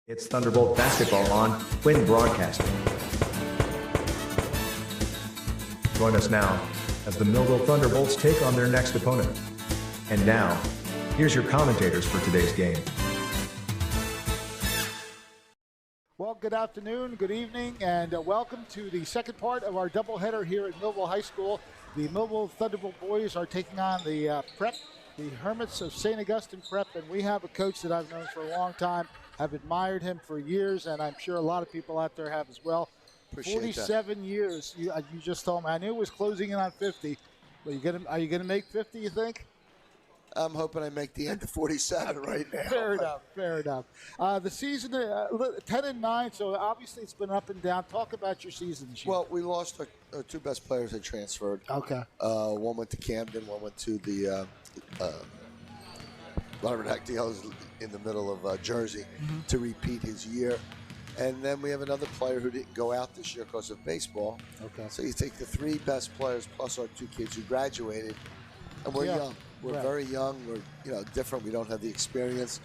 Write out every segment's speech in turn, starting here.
It's Thunderbolt basketball on Twin Broadcasting. Join us now as the Millville Thunderbolts take on their next opponent. And now, here's your commentators for today's game. Well, good afternoon, good evening, and welcome to the second part of our doubleheader here at Millville High School. The Millville Thunderbolt boys are taking on the Prep, the Hermits of St. Augustine Prep, and we have a coach that I've known for a long time. I've admired him for years, and I'm sure a lot of people out there have as well. Appreciate 47 that. years, you just told me. I knew it was closing in on 50, but are you gonna make 50, you think? I'm hoping I make the end of 47 right now. Fair enough. The season, 10-9, so obviously it's been up and down. Talk about your season this year. Well, we lost our two best players that transferred. Okay. One went to Camden, one went to the Robert Hectiel in the middle of Jersey to repeat his year. And then we have another player who didn't go out this year because of baseball. Okay. So you take the three best players plus our two kids who graduated, and we're young. We're very young. We're different. We don't have the experience.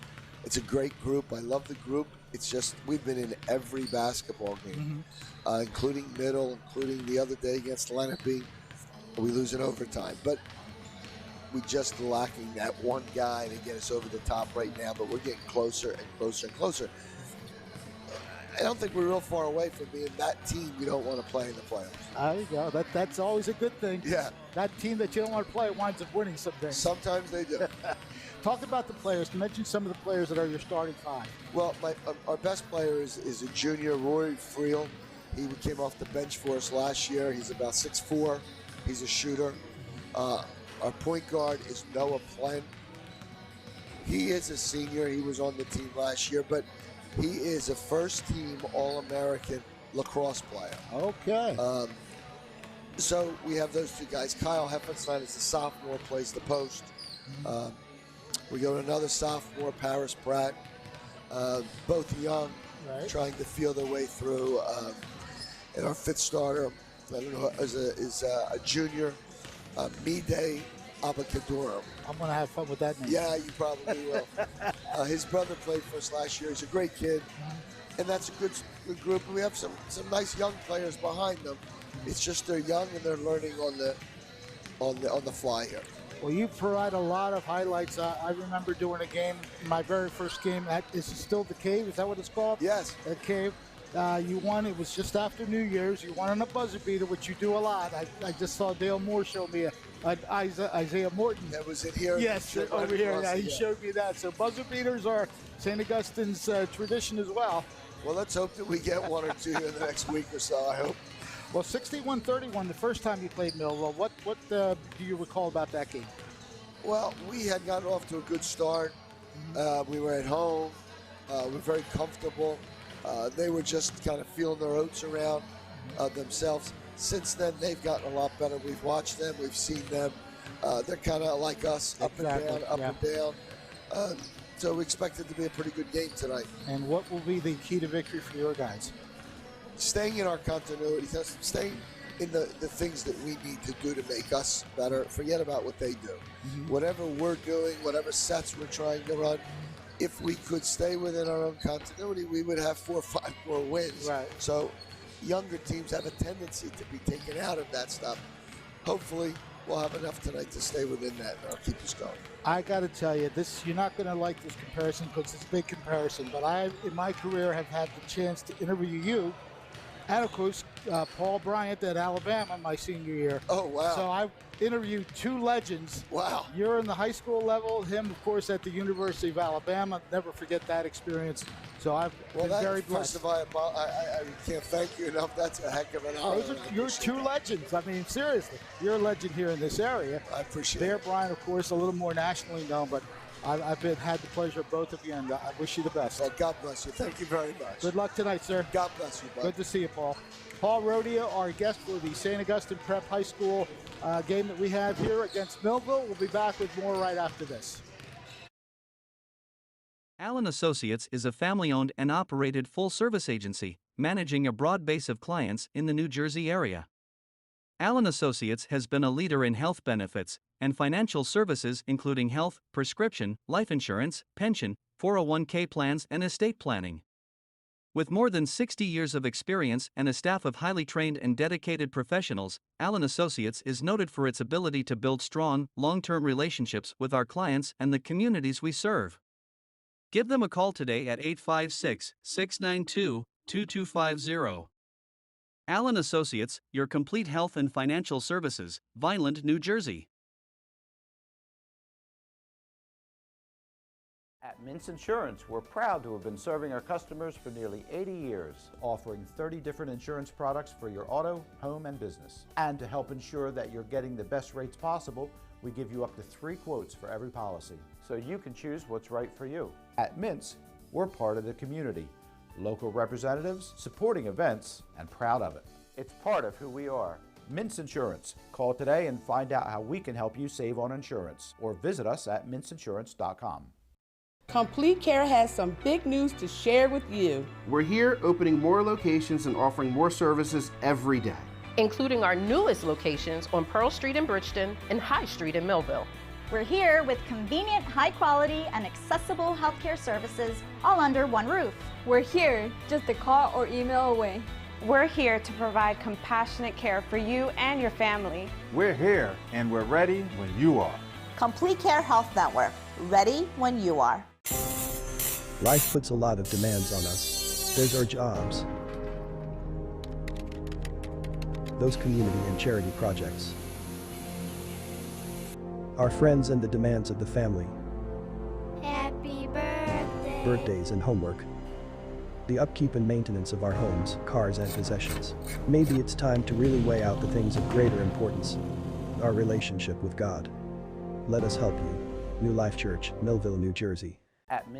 It's a great group. I love the group. It's just we've been in every basketball game, including middle, including the other day against Lenape. We lose in overtime, but we just lacking that one guy to get us over the top right now. But we're getting closer and closer and closer. I don't think we're real far away from being that team you don't want to play in the playoffs. There you go. That's always a good thing. Yeah. That team that you don't want to play winds up winning someday. Sometimes they do. Talk about the players. Mention some of the players that are your starting five. Well, our best player is a junior, Rory Friel. He came off the bench for us last year. He's about 6'4". He's a shooter. Our point guard is Noah Plen. He is a senior. He was on the team last year, but he is a first-team All-American lacrosse player. Okay. So we have those two guys. Kyle Heffenstein is a sophomore, plays the post. We go to another sophomore, Paris Pratt. Both young, trying to feel their way through. And our fifth starter, I don't know, is a junior, Mide Abakadurum. I'm going to have fun with that name. Yeah, you probably will. His brother played for us last year. He's a great kid. And that's a good group. We have some nice young players behind them. It's just they're young and they're learning on the fly here. Well, you provide a lot of highlights. I remember doing a game, my very first game. Is it still the Cave? Is that what it's called? Yes. The Cave. You won. It was just after New Year's. You won on a buzzer beater, which you do a lot. I just saw Dale Moore show me Isaiah Morton. That was in here. Yes, over here. Yeah, he showed me that. So buzzer beaters are St. Augustine's tradition as well. Well, let's hope that we get one or two in the next week or so, I hope. Well, 61-31 the first time you played Millville. What do you recall about that game? Well, we had gotten off to a good start. We were at home. We were very comfortable. They were just kind of feeling their oats around themselves. Since then, they've gotten a lot better. We've watched them. We've seen them. They're kind of like us, up and down, up and down. So we expect it to be a pretty good game tonight. And what will be the key to victory for your guys? Staying in our continuity, staying in the things that we need to do to make us better. Forget about what they do. Whatever we're doing, whatever sets we're trying to run, if we could stay within our own continuity, we would have 4 or 5 more wins. Right. So younger teams have a tendency to be taken out of that stuff. Hopefully, we'll have enough tonight to stay within that, and I'll keep us going. I got to tell you, you're not going to like this comparison because it's a big comparison, but I, in my career, have had the chance to interview you and, of course, Paul Bryant at Alabama my senior year. Oh, wow. So I've interviewed two legends. Wow. You're in the high school level, him, of course, at the University of Alabama. Never forget that experience. So I've been very blessed. First of all, I can't thank you enough. That's a heck of an honor. You're two legends. I mean, seriously. You're a legend here in this area. I appreciate Bear it. Bryant, of course, a little more nationally known, but I've had the pleasure of both of you, and I wish you the best. Well, God bless you. Thank you very much. Good luck tonight, sir. God bless you, bud. Good to see you, Paul. Paul Rodia, our guest for the St. Augustine Prep High School game that we have here against Millville. We'll be back with more right after this. Allen Associates is a family-owned and operated full-service agency, managing a broad base of clients in the New Jersey area. Allen Associates has been a leader in health benefits and financial services including health, prescription, life insurance, pension, 401k plans and estate planning. With more than 60 years of experience and a staff of highly trained and dedicated professionals, Allen Associates is noted for its ability to build strong, long-term relationships with our clients and the communities we serve. Give them a call today at 856-692-2250. Allen Associates, your complete health and financial services, Vineland, New Jersey. At Mintz Insurance, we're proud to have been serving our customers for nearly 80 years, offering 30 different insurance products for your auto, home, and business. And to help ensure that you're getting the best rates possible, we give you up to 3 quotes for every policy, so you can choose what's right for you. At Mintz, we're part of the community, local representatives, supporting events, and proud of it. It's part of who we are. Mintz Insurance. Call today and find out how we can help you save on insurance, or visit us at mintzinsurance.com. Complete Care has some big news to share with you. We're here opening more locations and offering more services every day, including our newest locations on Pearl Street in Bridgeton and High Street in Millville. We're here with convenient, high-quality, and accessible healthcare services all under one roof. We're here just a call or email away. We're here to provide compassionate care for you and your family. We're here and we're ready when you are. Complete Care Health Network, ready when you are. Life puts a lot of demands on us. There's our jobs, those community and charity projects, our friends, and the demands of the family. Happy birthday. Birthdays and homework. The upkeep and maintenance of our homes, cars, and possessions. Maybe it's time to really weigh out the things of greater importance. Our relationship with God. Let us help you. New Life Church, Millville, New Jersey.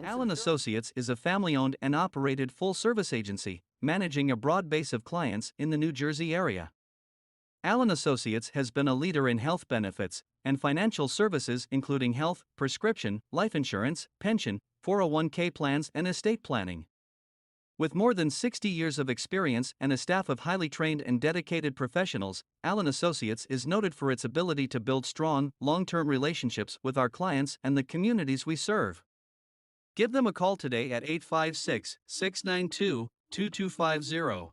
Allen Associates is a family-owned and operated full-service agency, managing a broad base of clients in the New Jersey area. Allen Associates has been a leader in health benefits and financial services, including health, prescription, life insurance, pension, 401k plans, and estate planning. With more than 60 years of experience and a staff of highly trained and dedicated professionals, Allen Associates is noted for its ability to build strong, long-term relationships with our clients and the communities we serve. Give them a call today at 856-692-2250.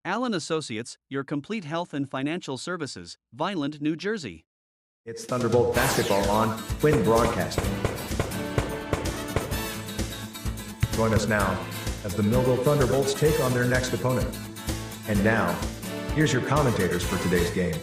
Allen Associates, your complete health and financial services, Vineland, New Jersey. It's Thunderbolt basketball on Twin Broadcasting. Join us now as the Millville Thunderbolts take on their next opponent. And now, here's your commentators for today's game.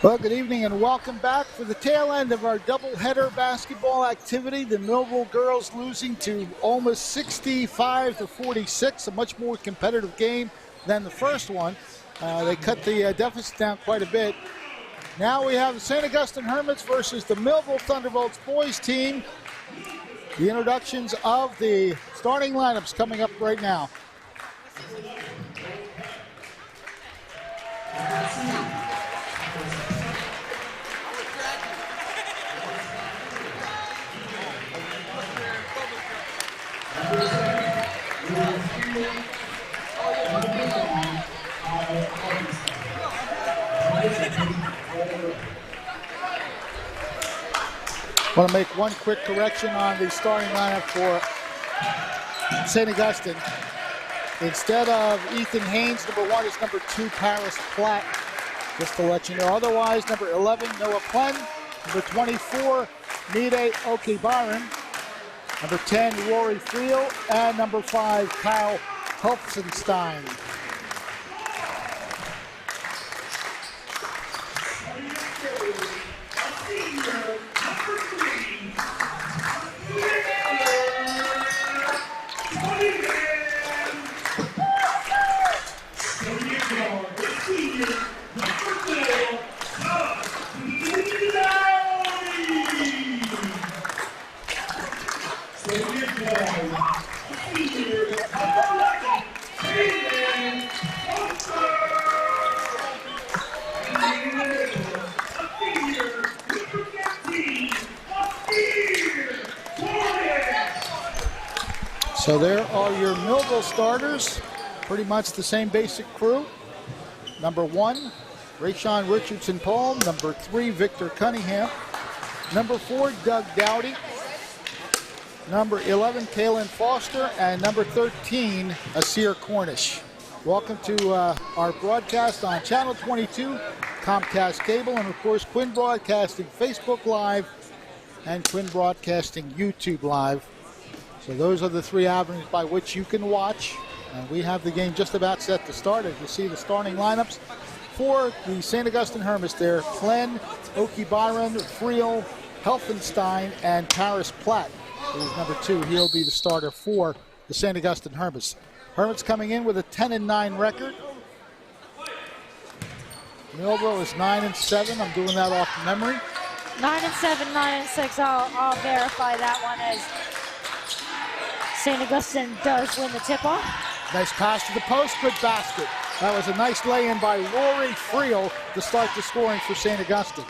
Well, good evening and welcome back for the tail end of our doubleheader basketball activity. The Millville girls losing to almost 65-46, a much more competitive game than the first one. They cut the deficit down quite a bit. Now we have the St. Augustine Hermits versus the Millville Thunderbolts boys team. The introductions of the starting lineups coming up right now. I want to make one quick correction on the starting lineup for St. Augustine. Instead of Ethan Haynes, number 1 is number 2, Paris Platt, just to let you know. Otherwise, number 11, Noah Plen. Number 24, Mide Oki Byron. Number 10, Rory Friel. And number 5, Kyle Helfenstein. So there are your Millville starters, pretty much the same basic crew. Number 1, Rayshawn Richardson-Paul. Number 3, Victor Cunningham. Number 4, Doug Dowdy. Number 11, Kaylin Foster. And number 13, Asir Cornish. Welcome to our broadcast on Channel 22, Comcast Cable, and of course Quinn Broadcasting Facebook Live and Quinn Broadcasting YouTube Live. So those are the 3 avenues by which you can watch. And we have the game just about set to start. As you see the starting lineups for the St. Augustine Hermits there. Plen, Oki Byron, Friel, Helfenstein, and Paris Platt, who's number 2. He'll be the starter for the St. Augustine Hermits. Hermits coming in with a 10-9 record. Millville is 9-7. I'm doing that off memory. 9-7, 9-6. I'll verify that one as St. Augustine does win the tip-off. Nice pass to the post, good basket. That was a nice lay-in by Rory Friel to start the scoring for St. Augustine.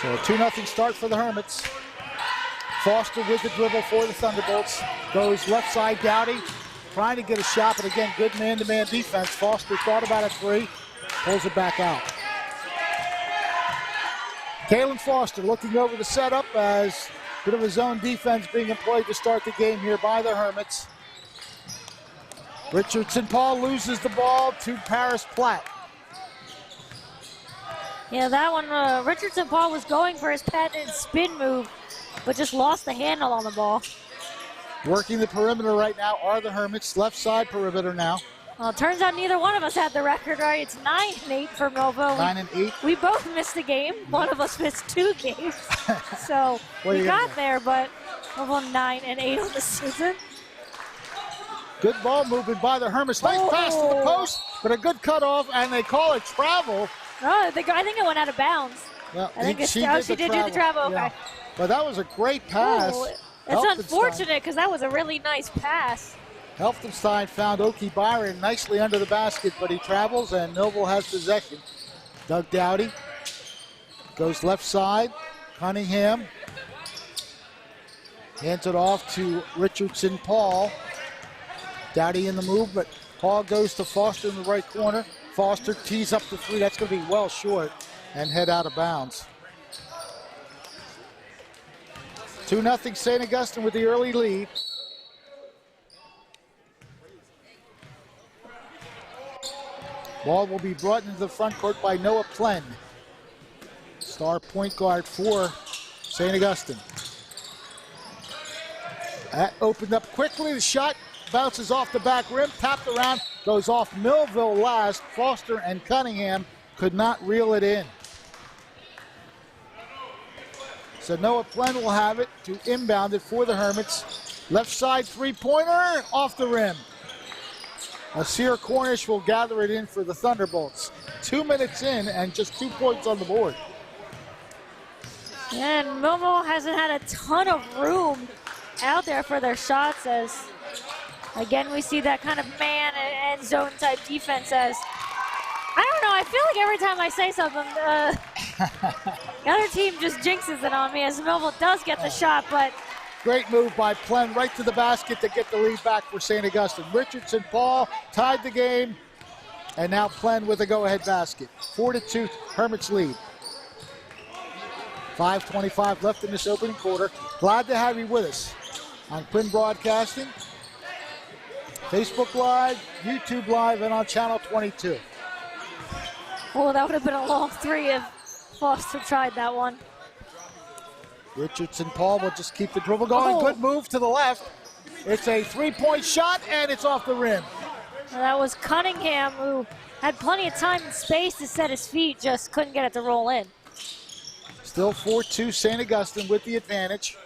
So a 2-0 start for the Hermits. Foster with the dribble for the Thunderbolts. Goes left side, Dowdy, trying to get a shot, but again, good man-to-man defense. Foster thought about a 3, pulls it back out. Kaylin Foster looking over the setup as bit of a zone defense being employed to start the game here by the Hermits. Richardson-Paul loses the ball to Paris Platt. Yeah, that one, Richardson-Paul was going for his patented spin move, but just lost the handle on the ball. Working the perimeter right now are the Hermits. Left side perimeter now. Well, it turns out neither one of us had the record, right? It's 9-8 for Millville. 9-8. We both missed a game. One of us missed 2 games. So we got there, but Millville 9-8 on the season. Good ball movement by the Hermits. Nice pass to the post, but a good cutoff, and they call it travel. Oh, I think it went out of bounds. Well, I think she did do the travel. Okay. Yeah. But that was a great pass. Ooh, it's unfortunate because that was a really nice pass. Helfenstein found Oki Byron nicely under the basket, but he travels and Millville has possession. Doug Dowdy goes left side. Cunningham hands it off to Richardson-Paul. Dowdy in the move, but Paul goes to Foster in the right corner. Foster tees up the 3. That's going to be well short and head out of bounds. 2-0 St. Augustine with the early lead. Ball will be brought into the front court by Noah Plen, star point guard for St. Augustine. That opened up quickly. The shot bounces off the back rim, tapped around, goes off Millville last. Foster and Cunningham could not reel it in. So Noah Plen will have it to inbound it for the Hermits. Left side three-pointer off the rim. Asir Cornish will gather it in for the Thunderbolts. 2 minutes in and just 2 points on the board. And Millville hasn't had a ton of room out there for their shots, as again we see that kind of man and zone type defense. As I don't know, I feel like every time I say something, the other team just jinxes it on me, as Millville does get the shot, but great move by Plen right to the basket to get the lead back for St. Augustine. Richardson Paul tied the game, and now Plen with a go-ahead basket. 4-2 Hermits lead. 5:25 left in this opening quarter. Glad to have you with us on Quinn Broadcasting, Facebook Live, YouTube Live, and on Channel 22. Oh, that would have been a long three if Foster tried that one. Richardson Paul will just keep the dribble going. Oh. Good move to the left. It's a three-point shot, and it's off the rim. Well, that was Cunningham, who had plenty of time and space to set his feet, just couldn't get it to roll in. Still 4-2 St. Augustine with the advantage.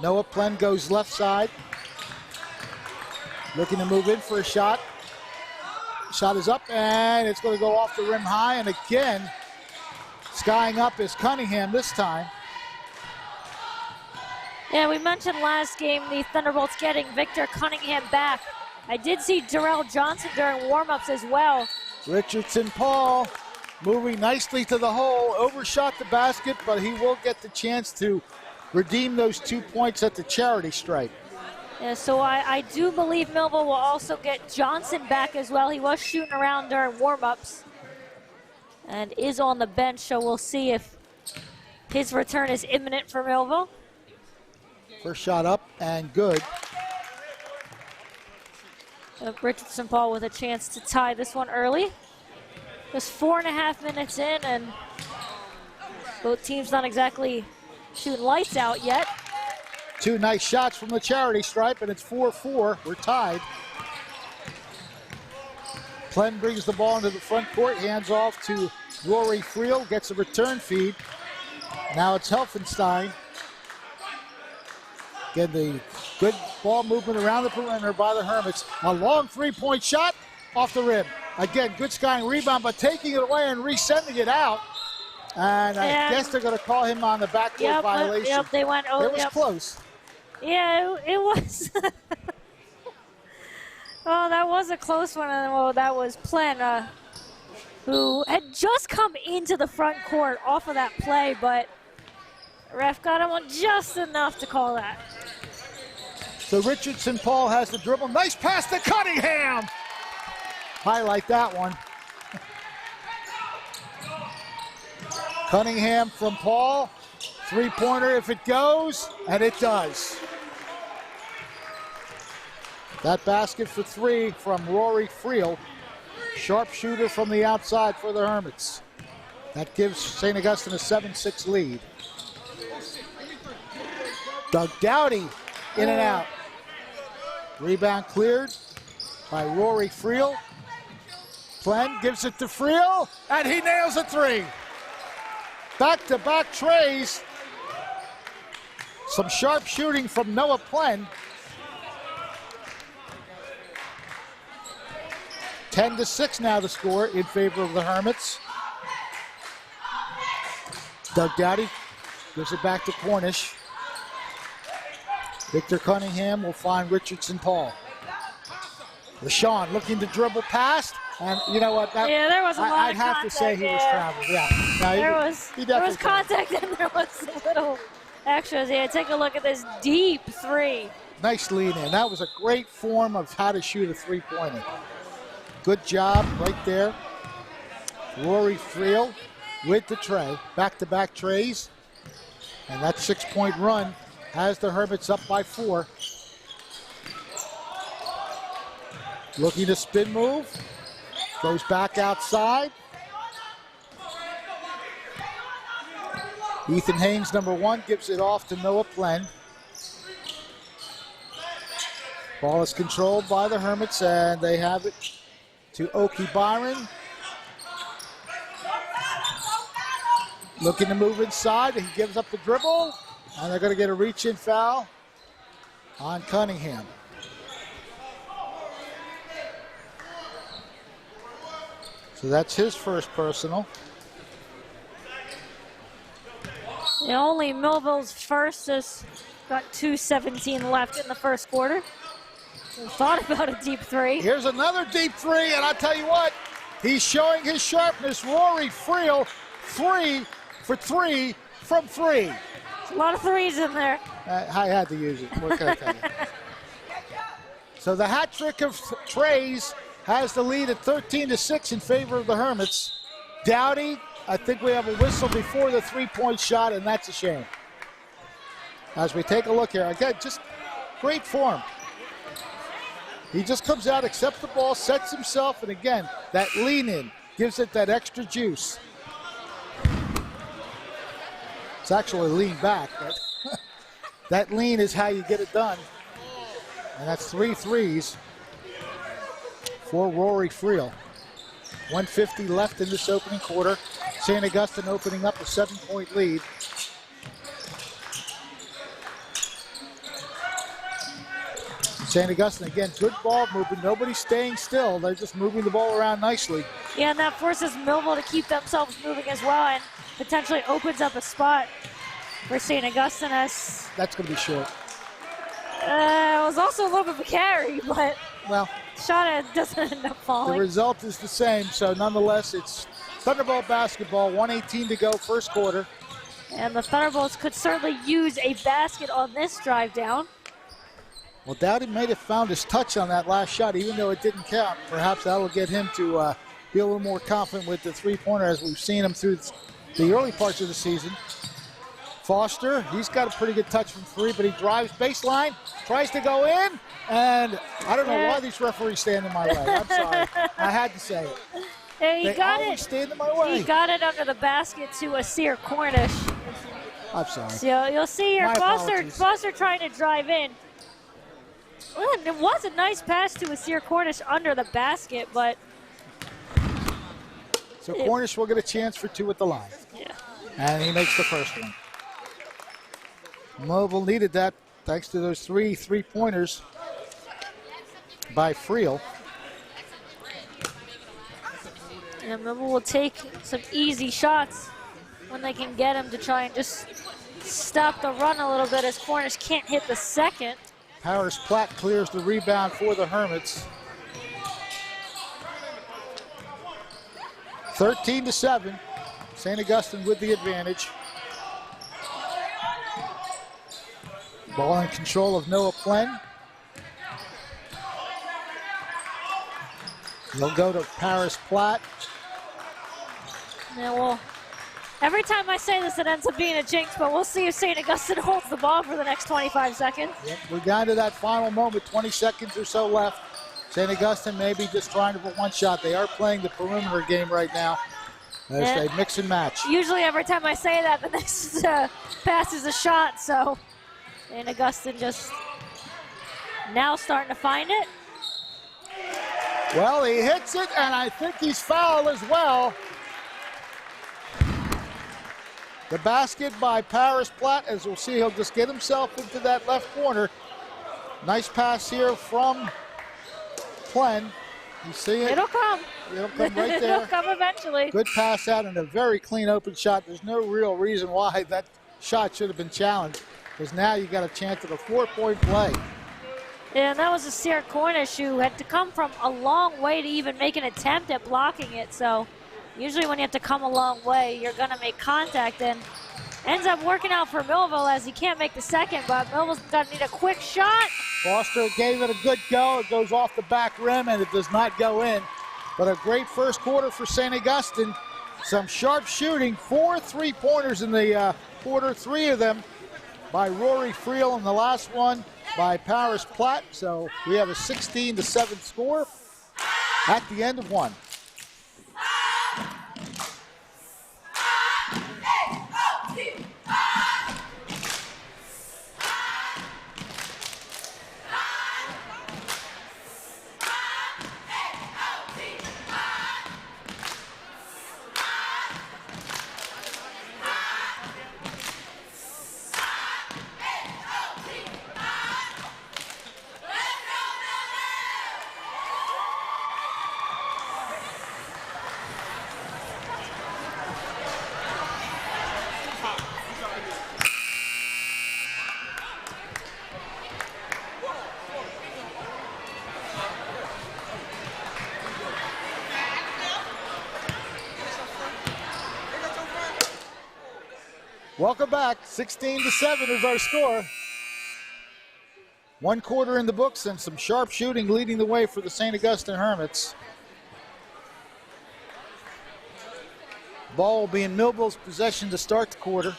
Noah Plen goes left side. Looking to move in for a shot. Shot is up, and it's going to go off the rim high. And again, skying up is Cunningham this time. Yeah, we mentioned last game the Thunderbolts getting Victor Cunningham back. I did see Darrell Johnson during warm-ups as well. Richardson Paul moving nicely to the hole, overshot the basket, but he will get the chance to redeem those 2 points at the charity stripe. Yeah, so I do believe Millville will also get Johnson back as well. He was shooting around during warm-ups and is on the bench, so we'll see if his return is imminent for Millville. First shot up and good. Richardson Paul with a chance to tie this one early. Just 4.5 minutes in, and both teams not exactly shooting lights out yet. 2 nice shots from the charity stripe, and it's 4-4. We're tied. Plen brings the ball into the front court, hands off to Rory Friel, gets a return feed. Now it's Helfenstein. Again, the good ball movement around the perimeter by the Hermits. A long three-point shot off the rim. Again, good skying rebound, but taking it away and resending it out. And I guess they're going to call him on the backcourt violation. Yep, they went over. It was close. Yeah, it was. Oh, that was a close one. And well, that was Plen, who had just come into the front court off of that play, but ref got him on just enough to call that. So Richardson Paul has the dribble. Nice pass to Cunningham. Highlight that one. Cunningham from Paul. Three-pointer if it goes, and it does. That basket for 3 from Rory Friel. Sharpshooter from the outside for the Hermits. That gives St. Augustine a 7-6 lead. Doug Dowdy in and out. Rebound cleared by Rory Friel. Plen gives it to Friel, and he nails a 3. Back-to-back trays. Some sharp shooting from Noah Plen. 10-6 now the score in favor of the Hermits. Doug Dowdy gives it back to Cornish. Victor Cunningham will find Richardson Paul. LaShawn looking to dribble past, and you know what? There was a lot I'd of have contact, to say he was traveling. Yeah, no, there was contact and there was little extras here. Take a look at this deep 3. Nice lead in. That was a great form of how to shoot a three-pointer. Good job right there. Rory Friel with the tray. Back-to-back trays. And that 6-point run has the Hermits up by 4. Looking to spin move. Goes back outside. Ethan Haynes, number 1, gives it off to Noah Plen. Ball is controlled by the Hermits, and they have it to Oki Byron. Looking to move inside. He gives up the dribble. And they're going to get a reach-in foul on Cunningham. So that's his first personal. Only Millville's first has got 2:17 left in the first quarter. We thought about a deep three. Here's another deep three, and I'll tell you what, he's showing his sharpness. Rory Friel, 3 for 3 from 3. A lot of threes in there. I had to use it. What can I tell you? So the hat trick of Trays has the lead at 13-6 in favor of the Hermits. Dowdy, I think we have a whistle before the three-point shot, and that's a shame. As we take a look here, again, just great form. He just comes out, accepts the ball, sets himself, and again, that lean in gives it that extra juice. It's actually lean back, but that lean is how you get it done. And that's 3 threes for Rory Friel. 1:50 left in this opening quarter. St. Augustine opening up a 7-point lead. St. Augustine, again, good ball movement. Nobody's staying still. They're just moving the ball around nicely. Yeah, and that forces Millville to keep themselves moving as well and potentially opens up a spot for St. Augustine. That's going to be short. It was also a little bit of a carry, but well, shot doesn't end up falling. The result is the same, so nonetheless, it's Thunderbolt basketball, 1:18 to go, first quarter. And the Thunderbolts could certainly use a basket on this drive down. Well, Dowdy might have found his touch on that last shot, even though it didn't count. Perhaps that'll get him to be a little more confident with the three-pointer as we've seen him through the early parts of the season. Foster, he's got a pretty good touch from 3, but he drives baseline, tries to go in, and I don't know why these referees stand in my way. I'm sorry. I had to say it. Yeah, they always stand in my way. He got it under the basket to Asir Cornish. I'm sorry. So you'll see here Foster trying to drive in. Well, it was a nice pass to Asir Cornish under the basket, but... So Cornish will get a chance for 2 at the line. Yeah. And he makes the first one. Millville needed that thanks to those 3 three-pointers by Friel. And Millville will take some easy shots when they can get him to try and just stop the run a little bit as Cornish can't hit the second. Paris Platt clears the rebound for the Hermits. 13-7. St. Augustine with the advantage. Ball in control of Noah Plen. He'll go to Paris Platt. Yeah, well, every time I say this, it ends up being a jinx, but we'll see if St. Augustine holds the ball for the next 25 seconds. Yep, we're down to that final moment, 20 seconds or so left. St. Augustine maybe just trying for one shot. They are playing the perimeter game right now as they mix and match. Usually every time I say that, the next pass is a shot, so St. Augustine just now starting to find it. Well, he hits it, and I think he's fouled as well. The basket by Paris Platt, as we'll see, he'll just get himself into that left corner. Nice pass here from Plen. You see it? It'll come. It'll come right there. It'll come eventually. Good pass out and a very clean open shot. There's no real reason why that shot should have been challenged, because now you got a chance at a 4-point play. Yeah, and that was Asir Cornish who had to come from a long way to even make an attempt at blocking it. So usually when you have to come a long way, you're going to make contact, and ends up working out for Millville as he can't make the second, but Millville's going to need a quick shot. Foster gave it a good go. It goes off the back rim, and it does not go in. But a great first quarter for St. Augustine. Some sharp shooting. 4 3-pointers in the quarter, 3 of them by Rory Friel, and the last one by Paris Platt. So we have a 16-7 score at the end of one. Welcome back. 16-7 is our score. 1 quarter in the books and some sharp shooting leading the way for the St. Augustine Hermits. Ball will be in Millville's possession to start the quarter.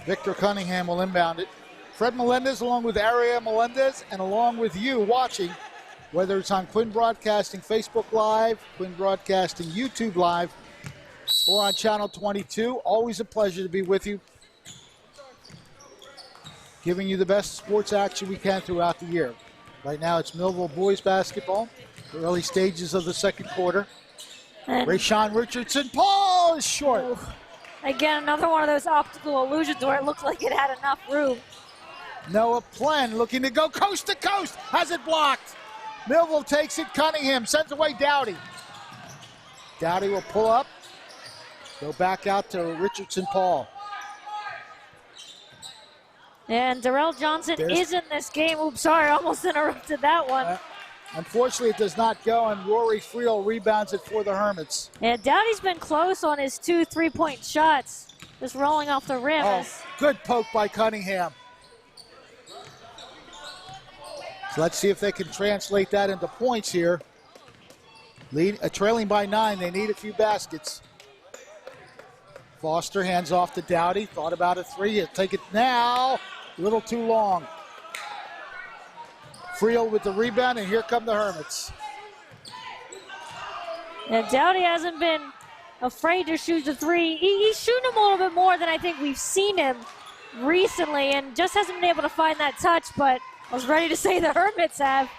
Victor Cunningham will inbound it. Fred Melendez along with Aria Melendez and along with you watching, whether it's on Quinn Broadcasting Facebook Live, Quinn Broadcasting YouTube Live, or on Channel 22. Always a pleasure to be with you, giving you the best sports action we can throughout the year. Right now it's Millville boys basketball, the early stages of the second quarter. Rayshawn Richardson, Paul is short. Again, another one of those optical illusions where it looked like it had enough room. Noah Plen looking to go coast to coast, has it blocked. Millville takes it, Cunningham sends away Dowdy. Dowdy will pull up, go back out to Richardson Paul. And Darrell Johnson is in this game. Oops, sorry, almost interrupted that one. Unfortunately, it does not go, and Rory Friel rebounds it for the Hermits. Yeah, Dowdy's been close on his 2 3-point shots, just rolling off the rim. Oh, good poke by Cunningham. So let's see if they can translate that into points here. Trailing by 9, they need a few baskets. Foster hands off to Dowdy, thought about a 3, he'll take it now. A little too long. Friel with the rebound, and here come the Hermits. Yeah, Dowdy hasn't been afraid to shoot the 3. He's shooting them a little bit more than I think we've seen him recently, and just hasn't been able to find that touch, but I was ready to say the Hermits have.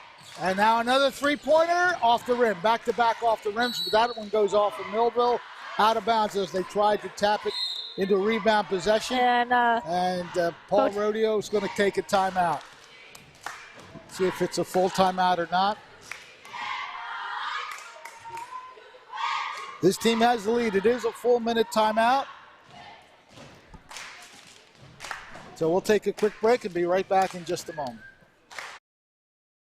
And now another 3-pointer off the rim, back-to-back off the rims, but that one goes off of Millville, out of bounds as they tried to tap it into a rebound possession. And Paul Rodeo is going to take a timeout. See if it's a full timeout or not. This team has the lead. It is a full minute timeout. So we'll take a quick break and be right back in just a moment.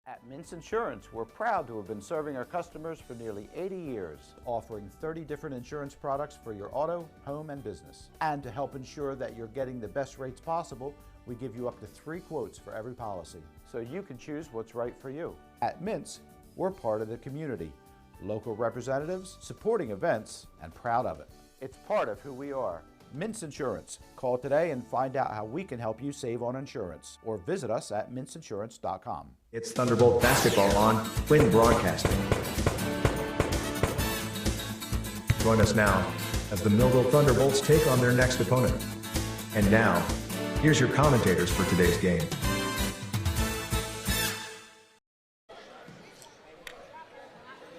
At Mintz Insurance, we're proud to have been serving our customers for nearly 80 years, offering 30 different insurance products for your auto, home, and business. And to help ensure that you're getting the best rates possible, we give you up to 3 quotes for every policy, so you can choose what's right for you. At Mintz, we're part of the community, local representatives, supporting events, and proud of it. It's part of who we are. Mintz Insurance. Call today and find out how we can help you save on insurance, or visit us at mintzinsurance.com. It's Thunderbolt basketball on Quinn Broadcasting. Join us now as the Millville Thunderbolts take on their next opponent. And now, here's your commentators for today's game.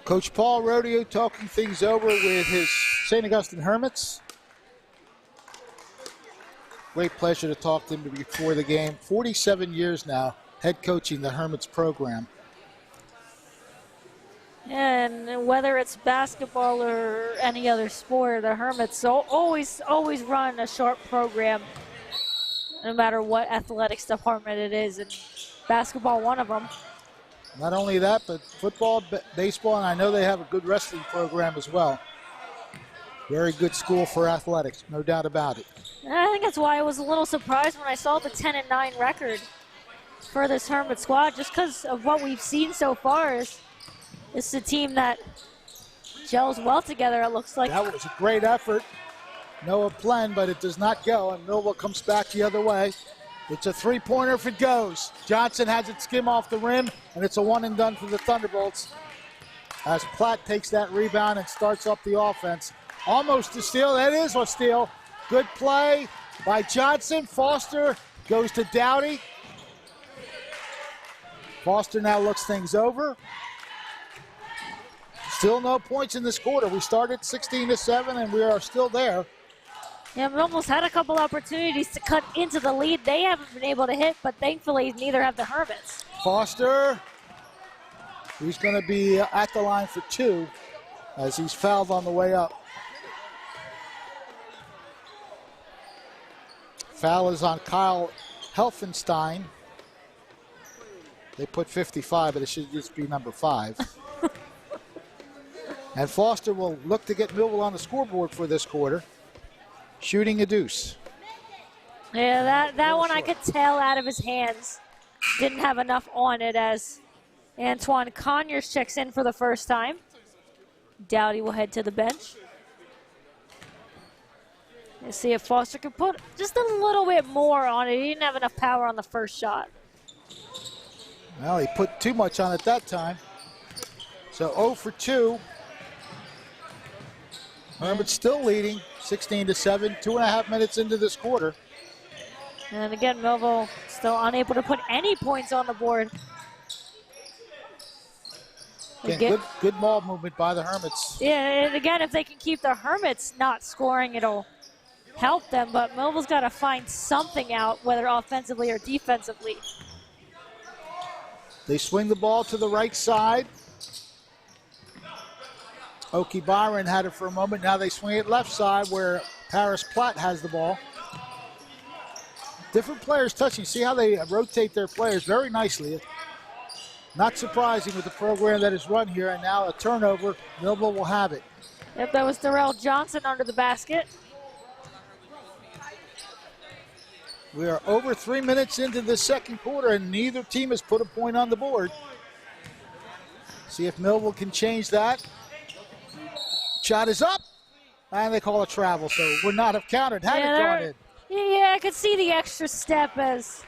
Coach Paul Rodeo talking things over with his St. Augustine Hermits. Great pleasure to talk to him before the game. 47 years now, head coaching the Hermits program. And whether it's basketball or any other sport, the Hermits always run a sharp program, no matter what athletics department it is, and basketball one of them. Not only that, but football, baseball, and I know they have a good wrestling program as well. Very good school for athletics, no doubt about it. And I think that's why I was a little surprised when I saw the 10-9 record for this Hermit squad, just because of what we've seen so far. It's a team that gels well together, it looks like. That was a great effort. Noah Plen, but it does not go, and Millville comes back the other way. It's a 3-pointer if it goes. Johnson has it skim off the rim, and it's a one and done for the Thunderbolts. As Platt takes that rebound and starts up the offense. Almost a steal. That is a steal. Good play by Johnson. Foster goes to Dowdy. Foster now looks things over. Still no points in this quarter. We started 16-7, and we are still there. Yeah, we almost had a couple opportunities to cut into the lead. They haven't been able to hit, but thankfully neither have the Hermits. Foster, he's going to be at the line for 2 as he's fouled on the way up. Foul is on Kyle Helfenstein. They put 55, but it should just be number 5. And Foster will look to get Millville on the scoreboard for this quarter. Shooting a deuce. Yeah, that one I could tell out of his hands. Didn't have enough on it as Antoine Conyers checks in for the first time. Dowdy will head to the bench. Let's see if Foster can put just a little bit more on it. He didn't have enough power on the first shot. Well, he put too much on it that time. So 0 for 2. Hermits still leading 16-7, 2.5 minutes into this quarter. And again, Millville still unable to put any points on the board. Again, good ball movement by the Hermits. Yeah, and again, if they can keep the Hermits not scoring, it'll help them. But Millville's got to find something out, whether offensively or defensively. They swing the ball to the right side. Oki Byron had it for a moment. Now they swing it left side where Paris Platt has the ball. Different players touching. See how they rotate their players very nicely. Not surprising with the program that is run here. And now a turnover. Millville will have it. Yep, that was Darrell Johnson under the basket. We are over 3 minutes into the second quarter, and neither team has put a point on the board. See if Millville can change that. Shot is up, and they call a travel, so would not have counted had it gone in. Yeah, I could see the extra step as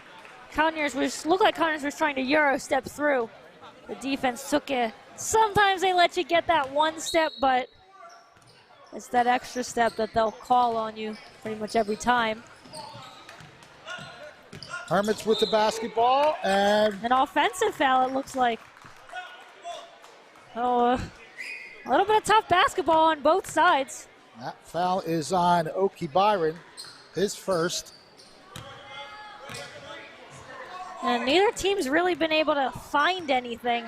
looked like Conyers was trying to Euro step through. The defense took it. Sometimes they let you get that one step, but it's that extra step that they'll call on you pretty much every time. Hermits with the basketball, and an offensive foul, it looks like. Oh, a little bit of tough basketball on both sides. That foul is on Oki Byron, his first. And neither team's really been able to find anything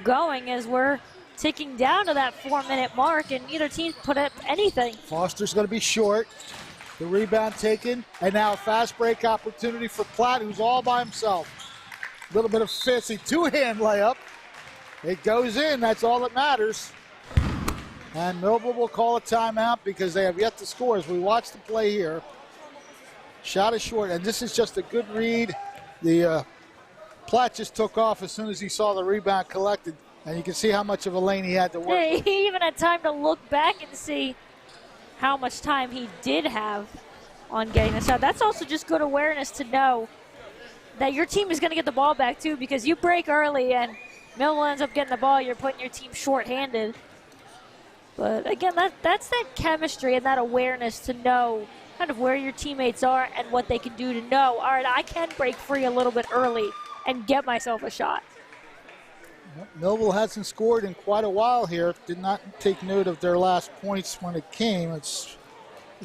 going as we're ticking down to that 4-minute mark, and neither team put up anything. Foster's going to be short. The rebound taken, and now a fast break opportunity for Platt, who's all by himself. A little bit of fancy two-hand layup. It goes in, that's all that matters. And Millville will call a timeout because they have yet to score as we watch the play here. Shot is short, and this is just a good read. The Platt just took off as soon as he saw the rebound collected, and you can see how much of a lane he had to work. Yeah, he even had time to look back and see how much time he did have on getting this out. That's also just good awareness to know that your team is going to get the ball back too, because you break early and Millville ends up getting the ball, you're putting your team shorthanded. But again, that's that chemistry and that awareness to know kind of where your teammates are and what they can do to know, all right, I can break free a little bit early and get myself a shot. Millville hasn't scored in quite a while here. Did not take note of their last points when it came. It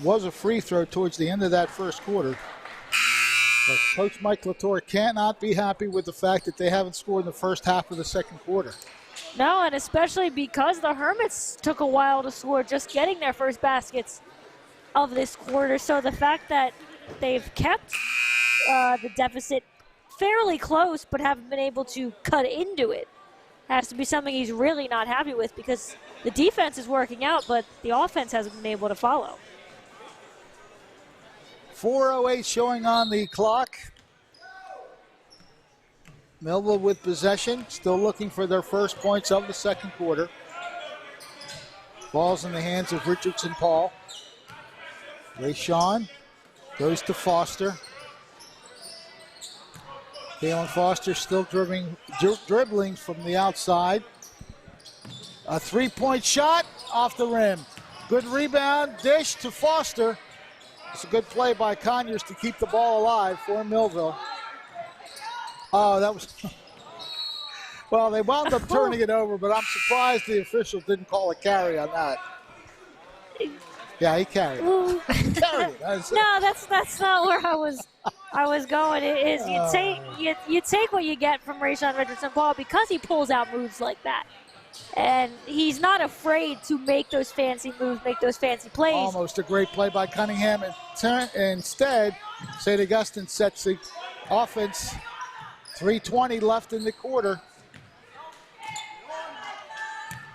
was a free throw towards the end of that first quarter. But Coach Mike Latour cannot be happy with the fact that they haven't scored in the first half of the second quarter. No, and especially because the Hermits took a while to score, just getting their first baskets of this quarter. So the fact that they've kept the deficit fairly close but haven't been able to cut into it has to be something he's really not happy with, because the defense is working out, but the offense hasn't been able to follow. 4:08 showing on the clock. Millville with possession, still looking for their first points of the second quarter. Ball's in the hands of Richardson Paul. Rayshawn goes to Foster. Kalen Foster still dribbling from the outside. A three-point shot off the rim. Good rebound, dish to Foster. It's a good play by Conyers to keep the ball alive for Millville. Oh, that was... Well, they wound up turning it over, but I'm surprised the official didn't call a carry on that. Yeah, he carried it. He carried it. No, that's not where I was going. It is you take what you get from Rayshawn Richardson Paul because he pulls out moves like that. And he's not afraid to make those fancy moves, make those fancy plays. Almost a great play by Cunningham. Instead, St. Augustine sets the offense. 3:20 left in the quarter.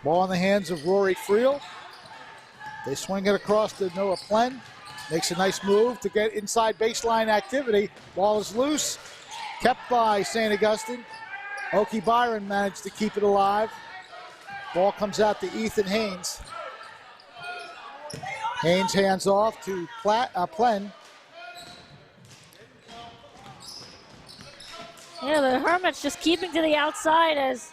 Ball in the hands of Rory Friel. They swing it across to Noah Plen. Makes a nice move to get inside baseline activity. Ball is loose. Kept by St. Augustine. Okie Byron managed to keep it alive. Ball comes out to Ethan Haynes. Haynes hands off to Plen. Yeah, the Hermits just keeping to the outside as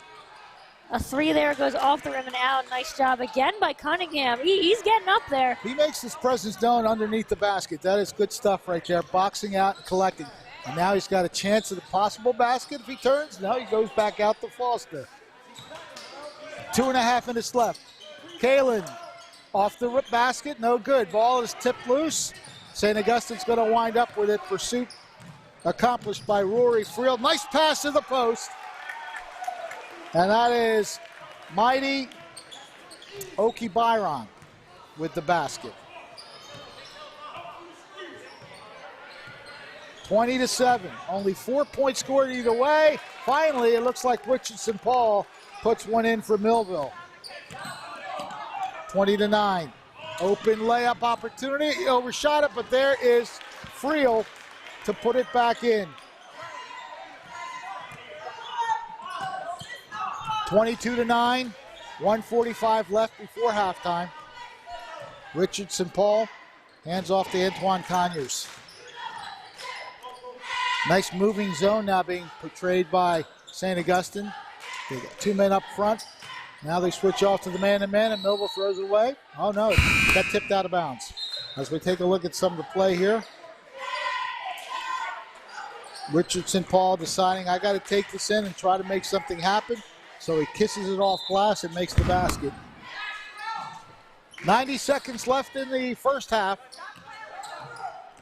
a three there goes off the rim and out. Nice job again by Cunningham. He's getting up there. He makes his presence known underneath the basket. That is good stuff right there. Boxing out and collecting. And now he's got a chance at a possible basket if he turns. Now he goes back out to Foster. 2.5 minutes left. Kalen off the basket. No good. Ball is tipped loose. St. Augustine's going to wind up with it. Pursuit accomplished by Rory Friel. Nice pass to the post. And that is mighty Okie Byron with the basket. 20-7. Only 4 points scored either way. Finally, it looks like Richardson Paul puts one in for Millville. 20-9. Open layup opportunity. He overshot it, but there is Friel to put it back in. 22-9. 1:45 left before halftime. Richardson Paul hands off to Antoine Conyers. Nice moving zone now being portrayed by St. Augustine. They got 2 men up front. Now they switch off to the man-to-man, and Millville throws it away. Oh, no, it got tipped out of bounds. As we take a look at some of the play here. Richardson Paul deciding, I got to take this in and try to make something happen. So he kisses it off glass and makes the basket. 90 seconds left in the first half.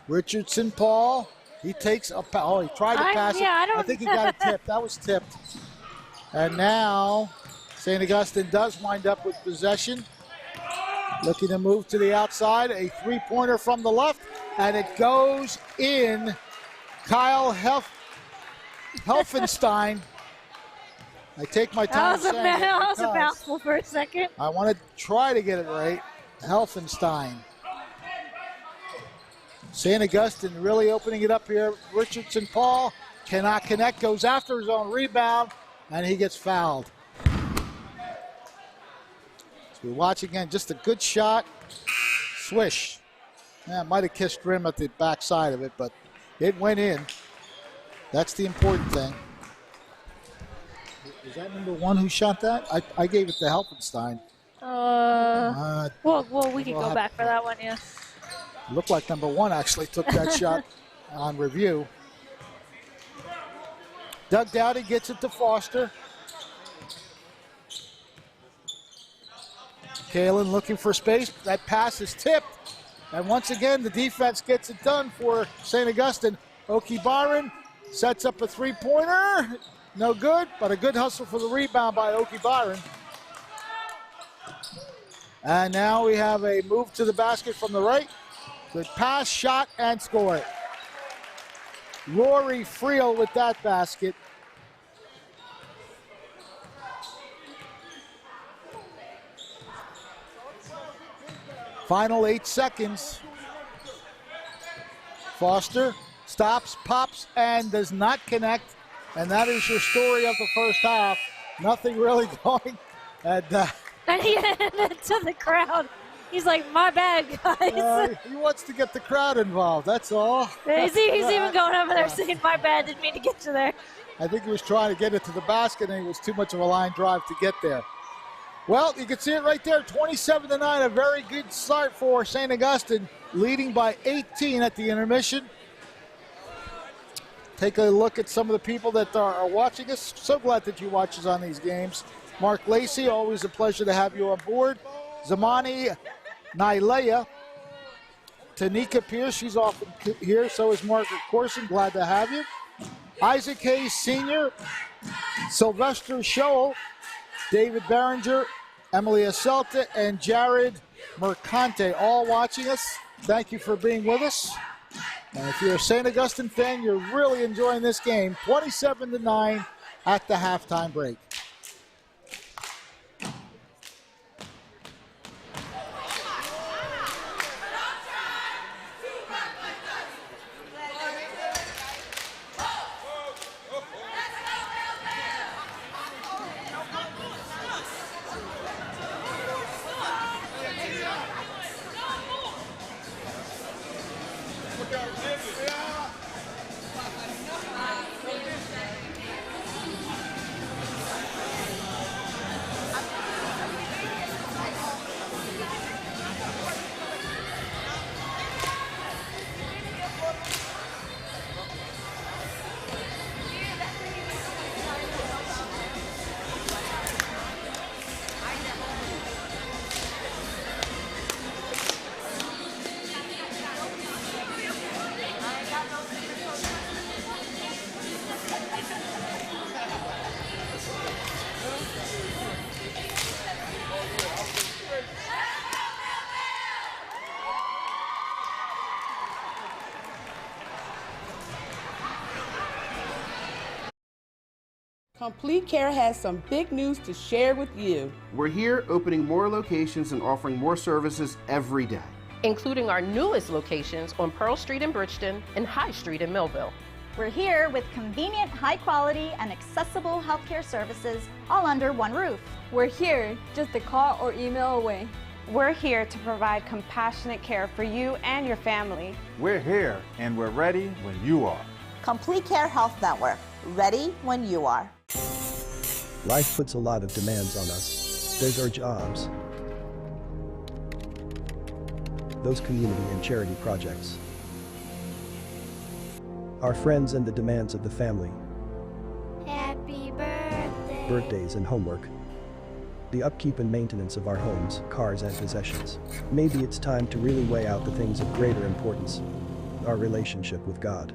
Richardson Paul, he takes a he tried to pass it. I think he got it tipped. That was tipped. And now St. Augustine does wind up with possession. Looking to move to the outside. A three-pointer from the left, and it goes in. Kyle Helfenstein. I take my time saying it. That was a mouthful for a second. I want to try to get it right. Helfenstein. St. Augustine really opening it up here. Richardson Paul cannot connect, goes after his own rebound, and he gets fouled. So we watch again, just a good shot. Swish. Yeah, might have kissed rim at the backside of it, but it went in. That's the important thing. Is that number one who shot that? I gave it to Helfenstein. Well, we can go back for that one, yeah. Looked like number one actually took that shot on review. Doug Dowdy gets it to Foster. Kalen looking for space. That pass is tipped. And once again, the defense gets it done for St. Augustine. Okie Byron sets up a three-pointer. No good, but a good hustle for the rebound by Okie Byron. And now we have a move to the basket from the right. Good pass, shot, and score it. Rory Friel with that basket. Final 8 seconds. Foster stops, pops, and does not connect. And that is your story of the first half. Nothing really going. And he handed to the crowd. He's like, my bad, guys. He wants to get the crowd involved, that's all. He's even going over there saying, my bad, didn't mean to get you there. I think he was trying to get it to the basket, and it was too much of a line drive to get there. Well, you can see it right there, 27-9, a very good start for St. Augustine, leading by 18 at the intermission. Take a look at some of the people that are watching us. So glad that you watch us on these games. Mark Lacey, always a pleasure to have you on board. Zamani Nailea. Tanika Pierce, she's often here. So is Margaret Corson, glad to have you. Isaac Hayes Sr., Sylvester Scholl, David Behringer, Emily Aselta, and Jared Mercante, all watching us. Thank you for being with us. And if you're a St. Augustine fan, you're really enjoying this game. 27-9 at the halftime break. Complete Care has some big news to share with you. We're here opening more locations and offering more services every day, including our newest locations on Pearl Street in Bridgeton and High Street in Millville. We're here with convenient, high quality, and accessible healthcare services all under one roof. We're here just a call or email away. We're here to provide compassionate care for you and your family. We're here and we're ready when you are. Complete Care Health Network, ready when you are. Life puts a lot of demands on us. There's our jobs, those community and charity projects, our friends and the demands of the family, Happy birthday. Birthdays and homework, the upkeep and maintenance of our homes, cars and possessions. Maybe it's time to really weigh out the things of greater importance, our relationship with God.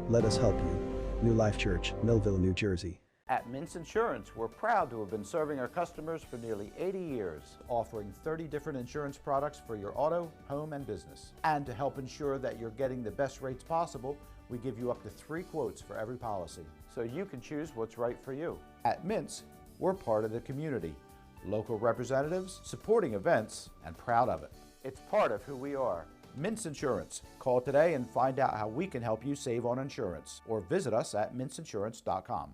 Let us help you. New Life Church, Millville, New Jersey. At Mintz Insurance, we're proud to have been serving our customers for nearly 80 years, offering 30 different insurance products for your auto, home, and business. And to help ensure that you're getting the best rates possible, we give you up to 3 quotes for every policy, so you can choose what's right for you. At Mintz, we're part of the community, local representatives, supporting events, and proud of it. It's part of who we are. Mintz Insurance. Call today and find out how we can help you save on insurance, or visit us at mintzinsurance.com.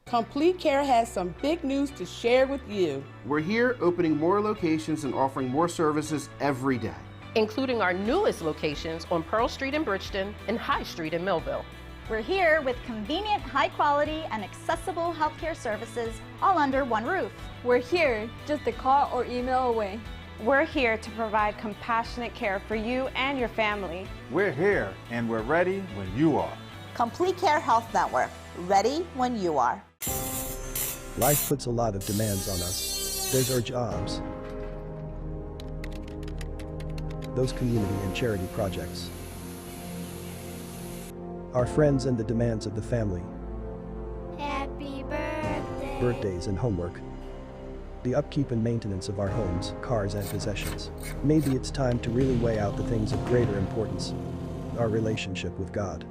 Complete Care has some big news to share with you. We're here opening more locations and offering more services every day, including our newest locations on Pearl Street in Bridgeton and High Street in Millville. We're here with convenient, high quality, and accessible healthcare services all under one roof. We're here just a call or email away. We're here to provide compassionate care for you and your family. We're here and we're ready when you are. Complete Care Health Network, ready when you are. Life puts a lot of demands on us. There's our jobs, those community and charity projects, our friends and the demands of the family, Happy birthday. Birthdays and homework, the upkeep and maintenance of our homes, cars and possessions. Maybe it's time to really weigh out the things of greater importance, our relationship with God.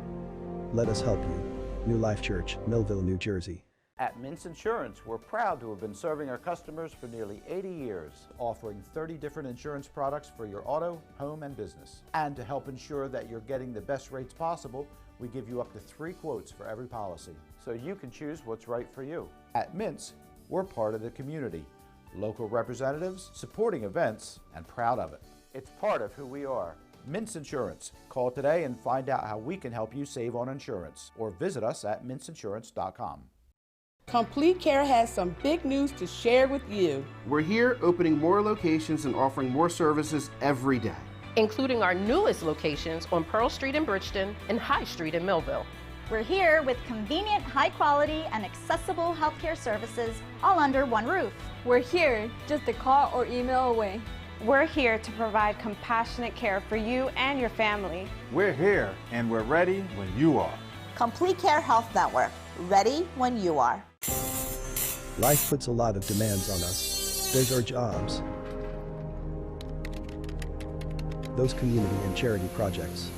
Let us help you. New Life Church, Millville, New Jersey. At Mintz Insurance, we're proud to have been serving our customers for nearly 80 years, offering 30 different insurance products for your auto, home, and business. And to help ensure that you're getting the best rates possible, we give you up to 3 quotes for every policy, so you can choose what's right for you. At Mintz, we're part of the community, local representatives, supporting events, and proud of it. It's part of who we are. Mintz Insurance. Call today and find out how we can help you save on insurance, or visit us at mintzinsurance.com. Complete Care has some big news to share with you. We're here opening more locations and offering more services every day, including our newest locations on Pearl Street in Bridgeton and High Street in Millville. We're here with convenient, high quality, and accessible healthcare services all under one roof. We're here just a call or email away. We're here to provide compassionate care for you and your family. We're here and we're ready when you are. Complete Care Health Network, ready when you are. Life puts a lot of demands on us. There's our jobs, those community and charity projects,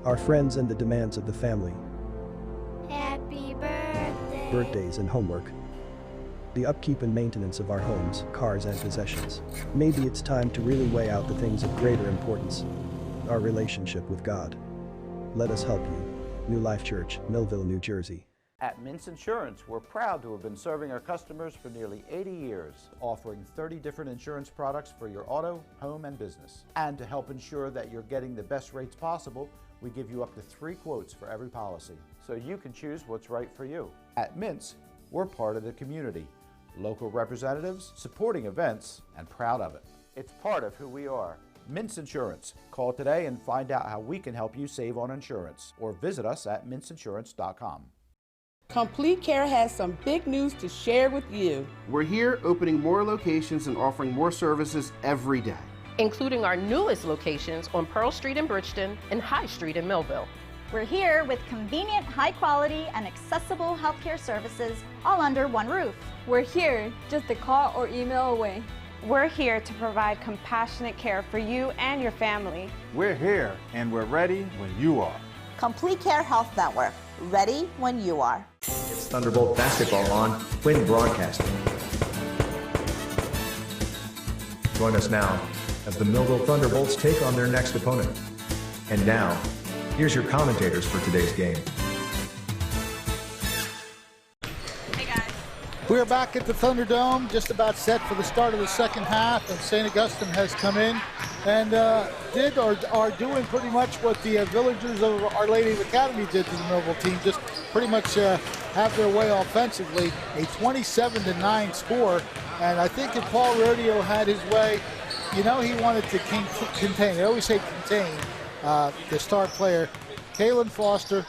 our friends and the demands of the family, Happy birthday. Birthdays and homework, the upkeep and maintenance of our homes, cars and possessions. Maybe it's time to really weigh out the things of greater importance, our relationship with God. Let us help you. New Life Church, Millville, New Jersey. At Mintz Insurance, we're proud to have been serving our customers for nearly 80 years, offering 30 different insurance products for your auto, home, and business. And to help ensure that you're getting the best rates possible, we give you up to 3 quotes for every policy, so you can choose what's right for you. At Mintz, we're part of the community, local representatives, supporting events, and proud of it. It's part of who we are. Mintz Insurance. Call today and find out how we can help you save on insurance, or visit us at mintzinsurance.com. Complete Care has some big news to share with you. We're here opening more locations and offering more services every day, including our newest locations on Pearl Street in Bridgeton and High Street in Millville. We're here with convenient, high quality, and accessible healthcare services all under one roof. We're here just a call or email away. We're here to provide compassionate care for you and your family. We're here and we're ready when you are. Complete Care Health Network. Ready when you are. It's Thunderbolt basketball on Quinn Broadcasting. Join us now as the Millville Thunderbolts take on their next opponent. And now, here's your commentators for today's game. We are back at the Thunderdome, just about set for the start of the second half, and St. Augustine has come in and are doing pretty much what the villagers of Our Lady of Academy did to the Millville team, just pretty much have their way offensively. A 27-9 score, and I think if Paul Rodeo had his way, you know, he wanted to contain. They always say contain the star player. Kaylin Foster,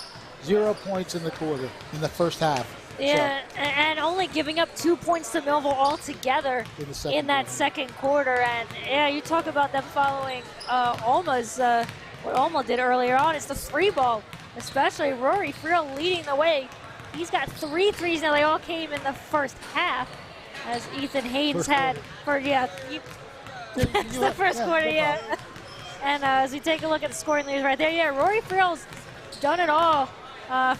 0 points in the quarter, in the first half. Yeah, so, and only giving up 2 points to Millville altogether in that second quarter. And yeah, you talk about them following Alma's, what Alma did earlier on. It's the free ball, especially Rory Friel leading the way. He's got 3 threes now. They all came in the first half, as Ethan Haynes had for, that's the first quarter, yeah. And as we take a look at the scoring leaders right there, yeah, Rory Friel's done it all.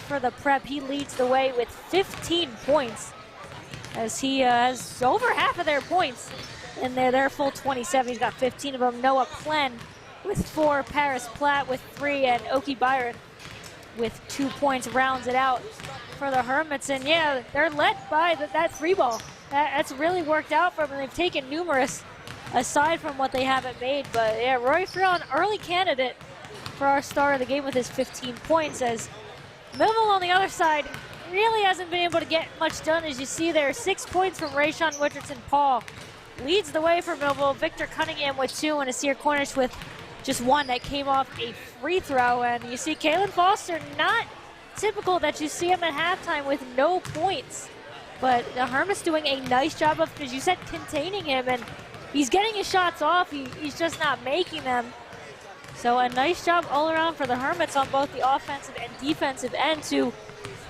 For the Prep, he leads the way with 15 points, as he has over half of their points in their full 27. He's got 15 of them. Noah Plen with 4, Paris Platt with 3, and Oki Byron with 2 points rounds it out for the Hermits. And yeah, they're led by that 3 ball. That's really worked out for them, and they've taken numerous aside from what they haven't made. But yeah, Roy Friel, an early candidate for our star of the game with his 15 points, as Millville on the other side really hasn't been able to get much done. As you see there, 6 points from Rayshawn Richardson. Paul leads the way for Millville. Victor Cunningham with 2, and Asir Cornish with just 1 that came off a free throw. And you see Kaylin Foster, not typical that you see him at halftime with no points. But the Hermits doing a nice job of, as you said, containing him, and he's getting his shots off. He's just not making them. So a nice job all around for the Hermits on both the offensive and defensive end to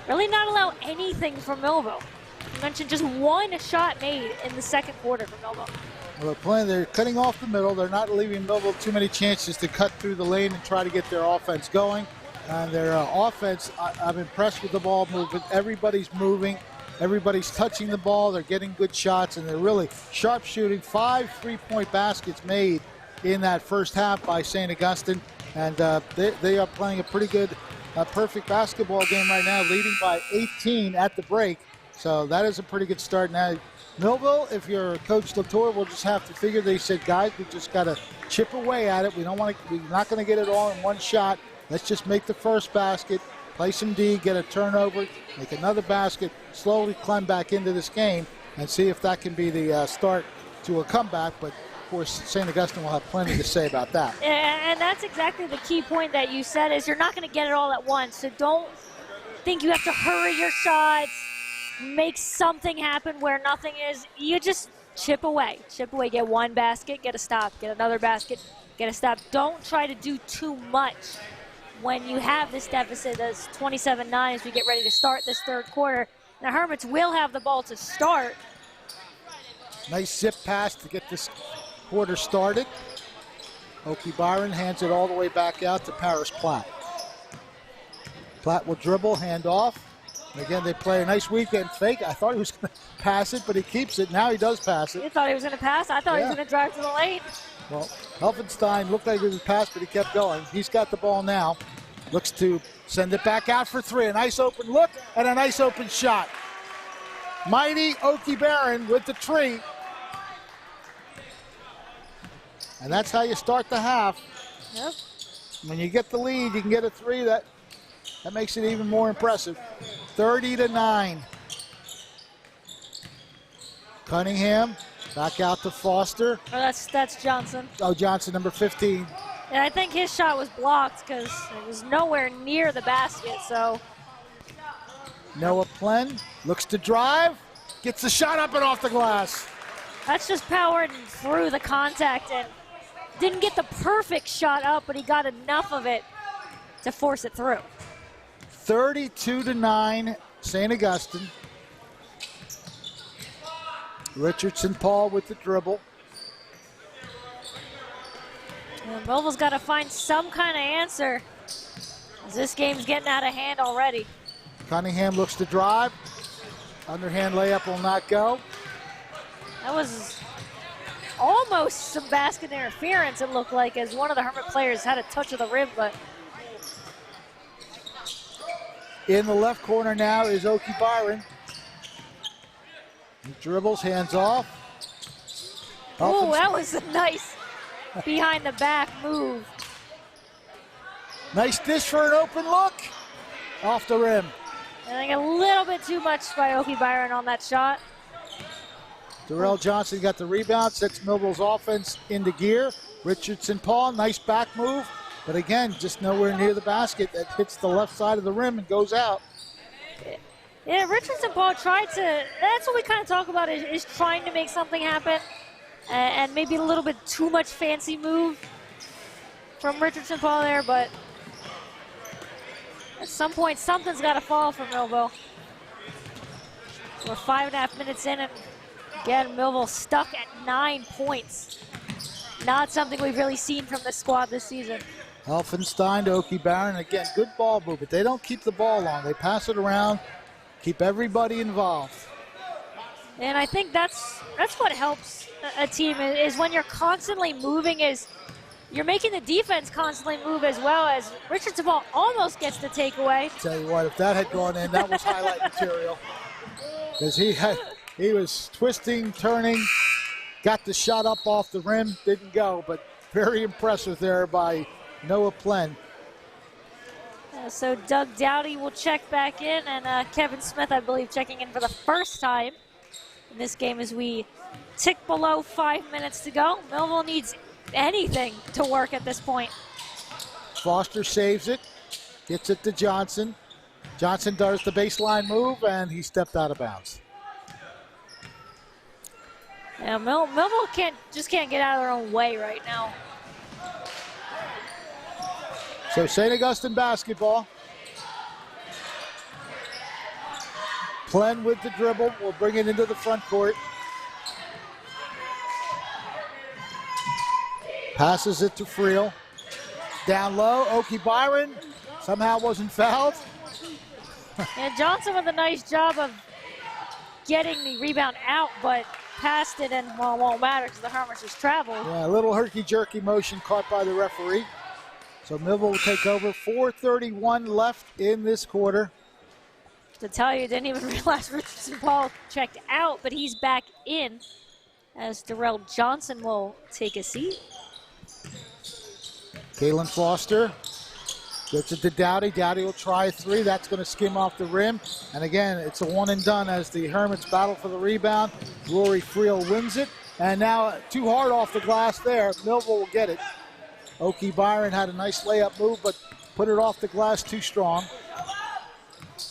really not allow anything from Millville. You mentioned just 1 shot made in the second quarter from Millville. Well, they're cutting off the middle. They're not leaving Millville too many chances to cut through the lane and try to get their offense going. And their offense, I'm impressed with the ball movement. Everybody's moving. Everybody's touching the ball. They're getting good shots, and they're really sharp shooting. 5 3-point baskets made in that first half by St. Augustine, and they are playing a pretty good, perfect basketball game right now, leading by 18 at the break. So that is a pretty good start. Now, Millville, if you're Coach Latour, will just have to figure. They said, guys, we just got to chip away at it. We're not going to get it all in one shot. Let's just make the first basket, play some D, get a turnover, make another basket, slowly climb back into this game, and see if that can be the start to a comeback. But of course, St. Augustine will have plenty to say about that. And that's exactly the key point that you said, is you're not going to get it all at once. So don't think you have to hurry your shots, make something happen where nothing is. You just chip away, get 1 basket, get a stop, get another basket, get a stop. Don't try to do too much when you have this deficit as 27-9 as we get ready to start this third quarter. The Hermits will have the ball to start. Nice zip pass to get this quarter started. Oki Byron hands it all the way back out to Paris Platt. Platt will dribble, hand off. And again, they play a nice weekend fake. I thought he was going to pass it, but he keeps it. Now he does pass it. You thought he was going to pass? I thought he was going to drive to the lane. Well, Helfenstein looked like he was passed, but he kept going. He's got the ball now. Looks to send it back out for 3. A nice open look and a nice open shot. Mighty Oki Byron with the tree. And that's how you start the half. Yep. When you get the lead, you can get a 3. That makes it even more impressive. 30-9. Cunningham back out to Foster. Oh, that's Johnson. Oh, Johnson, number 15. And I think his shot was blocked because it was nowhere near the basket. So Noah Plen looks to drive, gets the shot up and off the glass. That's just powered through the contact, and didn't get the perfect shot up, but he got enough of it to force it through. 32-9, St. Augustine. Richardson Paul with the dribble. And Millville's got to find some kind of answer This game's getting out of hand already. Cunningham looks to drive. Underhand layup will not go. That was almost some basket interference, it looked like, as one of the Hermit players had a touch of the rim, but. In the left corner now is Oki Byron. He dribbles, hands off. Oh, that was a nice behind the back move. Nice dish for an open look. Off the rim. I think a little bit too much by Oki Byron on that shot. Darrell Johnson got the rebound, sets Millville's offense into gear. Richardson Paul, nice back move. But again, just nowhere near the basket. That hits the left side of the rim and goes out. Yeah, Richardson Paul tried to, that's what we kind of talk about, is trying to make something happen. And maybe a little bit too much fancy move from Richardson Paul there, but at some point, something's got to fall for Millville. We're 5.5 minutes in, and again, Millville stuck at 9 points. Not something we've really seen from this squad this season. Elfenstein to Oki Byron. Again, good ball movement. They don't keep the ball long. They pass it around, keep everybody involved. And I think that's what helps a team is when you're constantly moving, is you're making the defense constantly move as well, as Richardson Paul almost gets the takeaway. Tell you what, if that had gone in, that was highlight material. Because he was twisting, turning, got the shot up off the rim, didn't go, but very impressive there by Noah Plen. So Doug Dowdy will check back in, and Kevin Smith, I believe, checking in for the first time in this game as we tick below 5 minutes to go. Millville needs anything to work at this point. Foster saves it, gets it to Johnson. Johnson does the baseline move, and he stepped out of bounds. Yeah, Millville just can't get out of their own way right now. So St. Augustine basketball. Plen with the dribble will bring it into the front court. Passes it to Friel. Down low, Oki Byron somehow wasn't fouled. And Johnson with a nice job of getting the rebound out, but passed it, and well, it won't matter because the Hermits just traveled. Yeah, a little herky-jerky motion caught by the referee. So Millville will take over. 4:31 left in this quarter. To tell you, didn't even realize Richardson Paul checked out, but he's back in as Darrell Johnson will take a seat. Kalen Foster gets it to Dowdy. Dowdy will try a three. That's going to skim off the rim. And again, it's a one and done as the Hermits battle for the rebound. Rory Friel wins it. And now too hard off the glass there. Millville will get it. Oki Byron had a nice layup move, but put it off the glass too strong.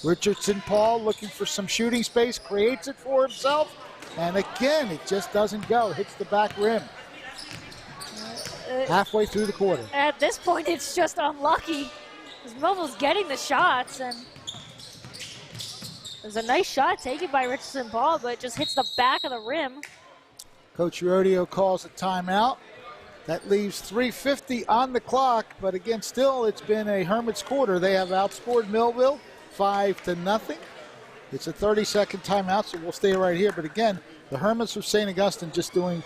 Richardson Paul looking for some shooting space, creates it for himself. And again, it just doesn't go. Hits the back rim. Halfway through the quarter. At this point, it's just unlucky because Millville's getting the shots, and there's a nice shot taken by Richardson Paul, but it just hits the back of the rim. Coach Rodeo calls a timeout. That leaves 3:50 on the clock, but again, still it's been a Hermits quarter. They have outscored Millville 5-0. It's a 30-second timeout, so we'll stay right here. But again, the Hermits of St. Augustine just doing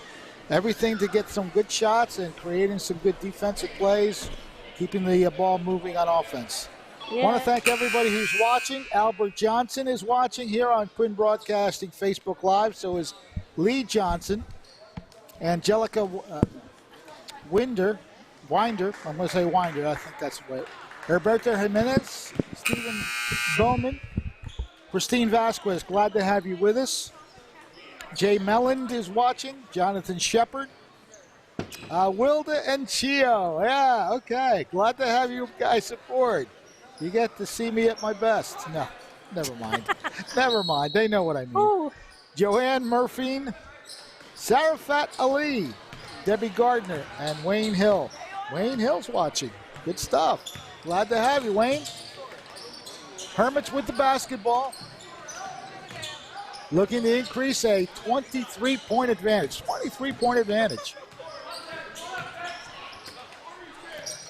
everything to get some good shots and creating some good defensive plays, keeping the ball moving on offense. I want to thank everybody who's watching. Albert Johnson is watching here on Quinn Broadcasting Facebook Live. So is Lee Johnson, Angelica Winder. I'm going to say Winder. I think that's right. Herberto Jimenez, Stephen Bowman, Christine Vasquez. Glad to have you with us. Jay Melland is watching. Jonathan Shepard. Wilda and Chio. Yeah, okay. Glad to have you guys aboard. You get to see me at my best. No, never mind. Never mind. They know what I mean. Ooh. Joanne Murphy, Sarafat Ali, Debbie Gardner, and Wayne Hill. Wayne Hill's watching. Good stuff. Glad to have you, Wayne. Hermits with the basketball. Looking to increase a 23-point advantage. 23-point advantage.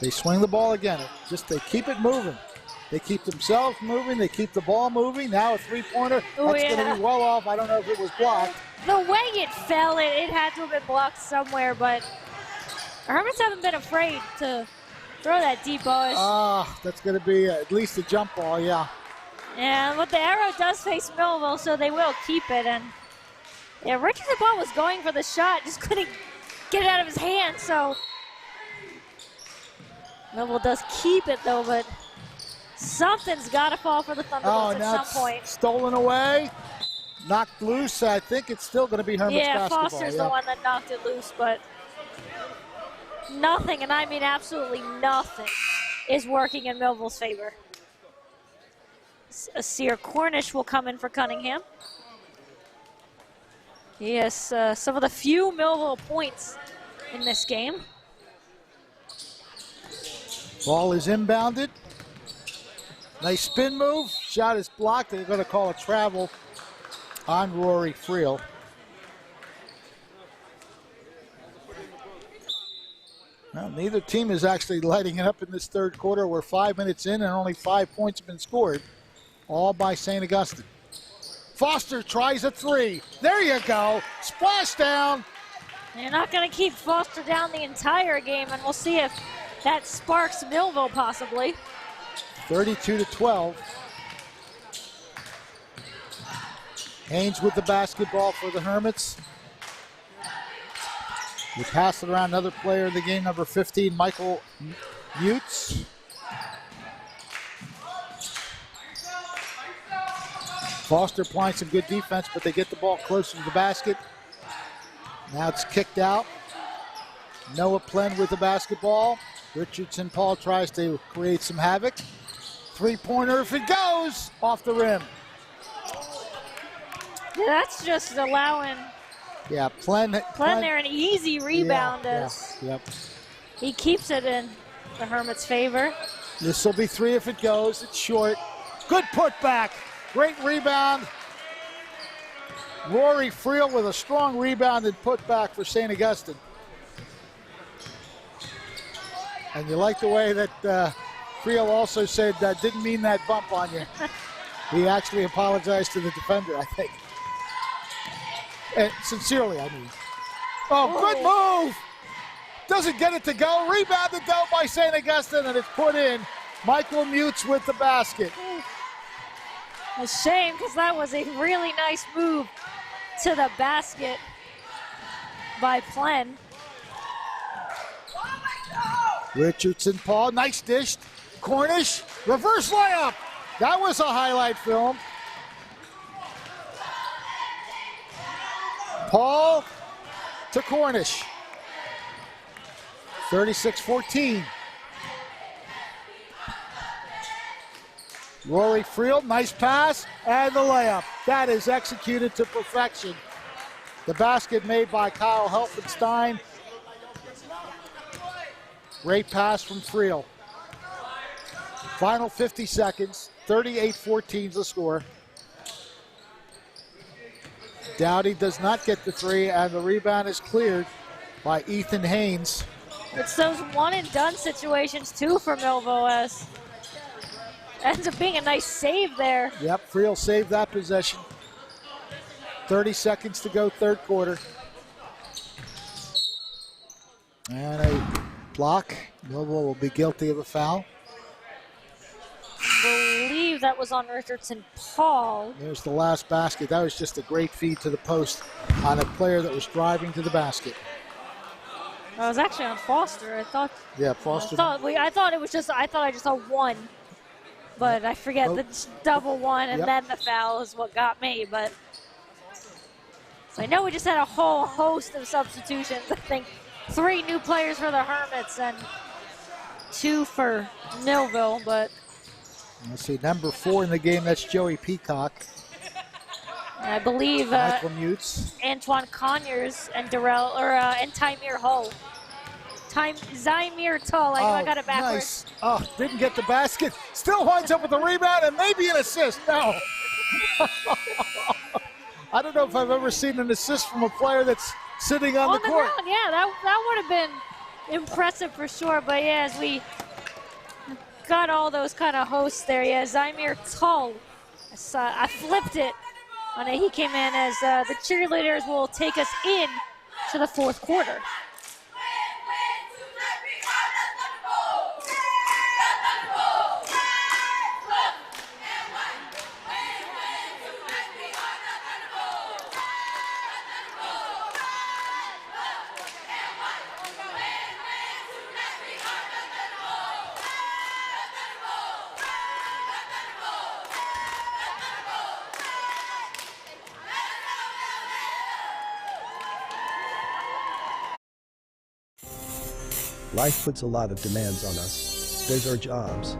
They swing the ball again. They keep it moving. They keep themselves moving. They keep the ball moving. Now a three-pointer. That's going to be well off. I don't know if it was blocked. The way it fell, it had to have been blocked somewhere, but the Hermits haven't been afraid to throw that deep ball. That's going to be at least a jump ball, yeah. But the arrow does face Millville, so they will keep it. And yeah, Richardson ball was going for the shot, just couldn't get it out of his hand, so Millville does keep it though, but something's got to fall for the Thunderbolts at some point. Stolen away, knocked loose. I think it's still going to be Hermits basketball. Foster's the one that knocked it loose, but nothing, and I mean absolutely nothing, is working in Millville's favor. Asir Cornish will come in for Cunningham. Yes, some of the few Millville points in this game. Ball is inbounded. Nice spin move. Shot is blocked. They're going to call a travel on Rory Friel. Well, neither team is actually lighting it up in this third quarter. We're 5 minutes in and only 5 points have been scored, all by St. Augustine. Foster tries a three. There you go. Splash down. They're not going to keep Foster down the entire game, and we'll see if that sparks Millville possibly. 32-12. Haynes with the basketball for the Hermits. We pass it around, another player in the game, number 15, Michael Mutz. Foster applying some good defense, but they get the ball closer to the basket. Now it's kicked out. Noah Plen with the basketball. Richardson Paul tries to create some havoc. Three-pointer, if it goes, off the rim. Yeah, that's just allowing Plen there an easy rebound as he keeps it in the Hermits' favor. This will be three if it goes. It's short. Good putback. Great rebound. Rory Friel with a strong rebound and putback for St. Augustine. And you like the way that Friel also said, didn't mean that bump on you. He actually apologized to the defender, I think. And sincerely, I mean. Good move. Doesn't get it to go. Rebounded though by St. Augustine, and it's put in. Michael Mutz with the basket. A shame, because that was a really nice move to the basket by Plen. Richardson Paul, nice dish. Cornish, reverse layup. That was a highlight film. Paul to Cornish. 36-14. Rory Friel, nice pass, and the layup. That is executed to perfection. The basket made by Kyle Helfenstein. Great pass from Friel. Final 50 seconds, 38-14 is the score. Dowdy does not get the three, and the rebound is cleared by Ethan Haynes. It's those one-and-done situations, too, for Millville, as ends up being a nice save there. Yep, Friel saved that possession. 30 seconds to go, third quarter. And a block. Millville will be guilty of a foul. I believe that was on Richardson Paul. There's the last basket. That was just a great feed to the post on a player that was driving to the basket. I was actually on Foster. I thought. Yeah, Foster. I thought I just saw one, but I forget the double one, and then the foul is what got me. But so I know we just had a whole host of substitutions. I think 3 new players for the Hermits and 2 for Millville, but. Let's see, number 4 in the game, that's Joey Peacock. I believe Michael Mutz. Antoine Conyers and and Tymir Hull. Zymir Tull, I got it backwards. Nice. Didn't get the basket. Still winds up with a rebound and maybe an assist. No. I don't know if I've ever seen an assist from a player that's sitting on the court. Ground, yeah, that would have been impressive for sure. But yeah, as we got all those kind of hosts there. Yeah, Zymir Tull. I flipped it on it. He came in as the cheerleaders will take us in to the fourth quarter. Life puts a lot of demands on us. There's our jobs,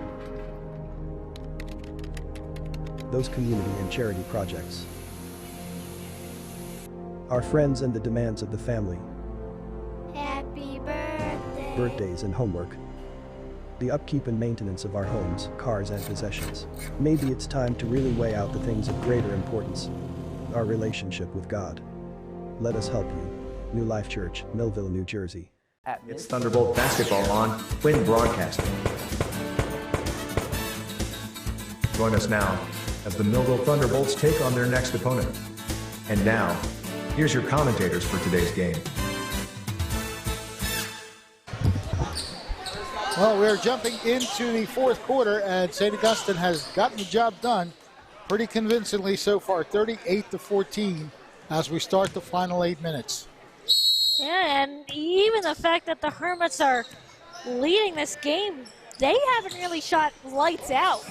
those community and charity projects, our friends, and the demands of the family, Happy birthday. birthdays and homework, the upkeep and maintenance of our homes, cars, and possessions. Maybe it's time to really weigh out the things of greater importance, our relationship with God. Let us help you. New Life Church, Millville, New Jersey. It's Thunderbolt basketball on Twin Broadcasting. Join us now as the Millville Thunderbolts take on their next opponent. And now, here's your commentators for today's game. Well, we're jumping into the fourth quarter, and St. Augustine has gotten the job done pretty convincingly so far, 38-14, as we start the final 8 minutes. Yeah, and even the fact that the Hermits are leading this game, they haven't really shot lights out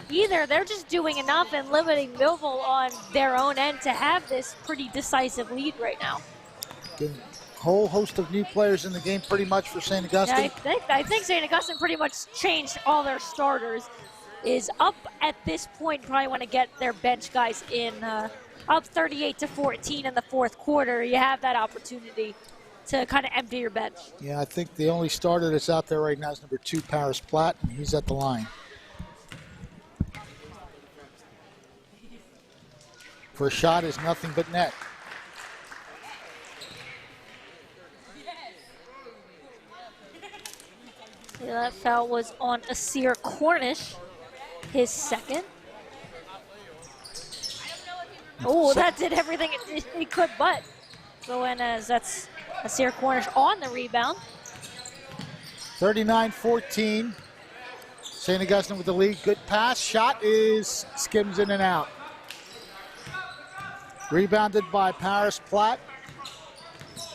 either. They're just doing enough and limiting Millville on their own end to have this pretty decisive lead right now. Good. Whole host of new players in the game pretty much for St. Augustine. Yeah, I think St. Augustine pretty much changed all their starters. Is up at this point, probably want to get their bench guys in. Up 38-14 in the fourth quarter, you have that opportunity to kind of empty your bench. Yeah, I think the only starter that's out there right now is number 2, Paris Platt, and he's at the line. First shot is nothing but net. Yeah, that foul was on Asir Cornish, his second. Oh, that did everything it could but go in, as that's Asir Cornish on the rebound. 39-14. St. Augustine with the lead. Good pass. Shot is skims in and out. Rebounded by Paris Platt.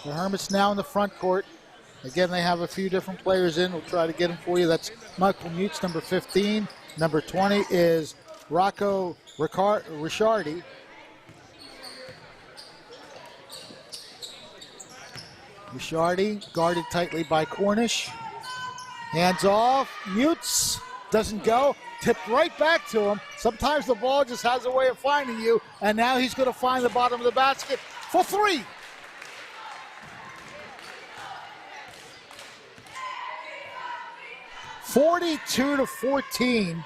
The Hermits now in the front court. Again, they have a few different players in. We'll try to get them for you. That's Michael Mutz, number 15. Number 20 is Rocco Ricciardi. Ricciardi guarded tightly by Cornish. Hands off. Mutz doesn't go. Tipped right back to him. Sometimes the ball just has a way of finding you, and now he's going to find the bottom of the basket for 3. (42-14).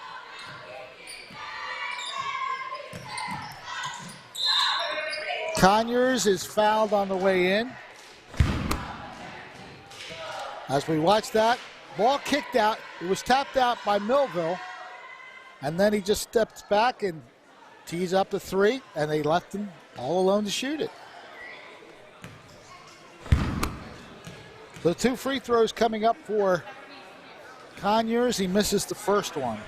Conyers is fouled on the way in. As we watch that, ball kicked out. It was tapped out by Millville. And then he just steps back and tees up the 3, and they left him all alone to shoot it. The 2 free throws coming up for Conyers. He misses the first one.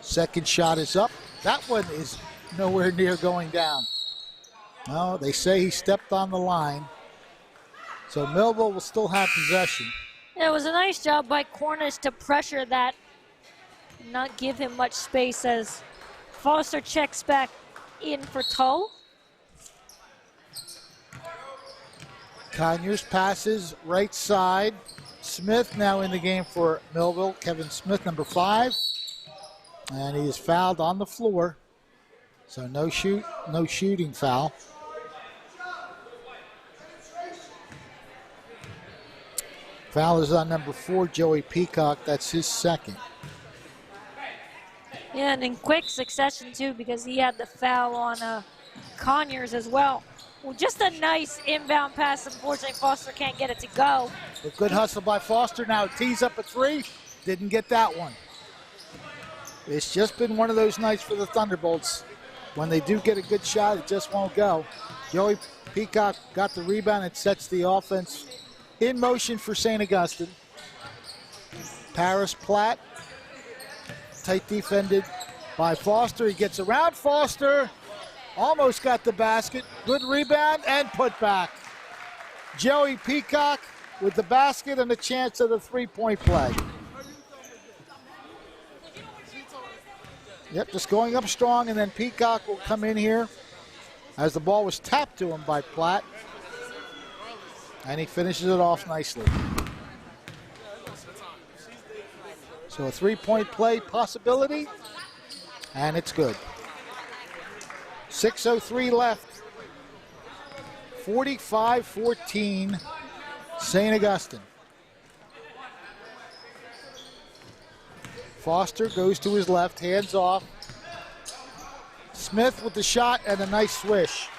Second shot is up. That one is nowhere near going down. No, they say he stepped on the line. So Millville will still have possession. Yeah, it was a nice job by Cornish to pressure that, not give him much space as Foster checks back in for Tull. Conyers passes right side. Smith now in the game for Millville. Kevin Smith, number 5. And he is fouled on the floor. So no shooting foul. Foul is on number 4, Joey Peacock. That's his second. Yeah, and in quick succession too, because he had the foul on Conyers as well. Well, just a nice inbound pass. Unfortunately, Foster can't get it to go. A good hustle by Foster. Now tees up a three. Didn't get that one. It's just been one of those nights for the Thunderbolts. When they do get a good shot, it just won't go. Joey Peacock got the rebound and sets the offense in motion for St. Augustine. Paris Platt, tight defended by Foster. He gets around Foster. Almost got the basket. Good rebound and put back. Joey Peacock with the basket and a chance at a three-point play. Yep, just going up strong, and then Peacock will come in here as the ball was tapped to him by Platt. And he finishes it off nicely. So a three-point play possibility, and it's good. 6:03 left. 45-14, St. Augustine. Foster goes to his left, hands off. Smith with the shot and a nice swish.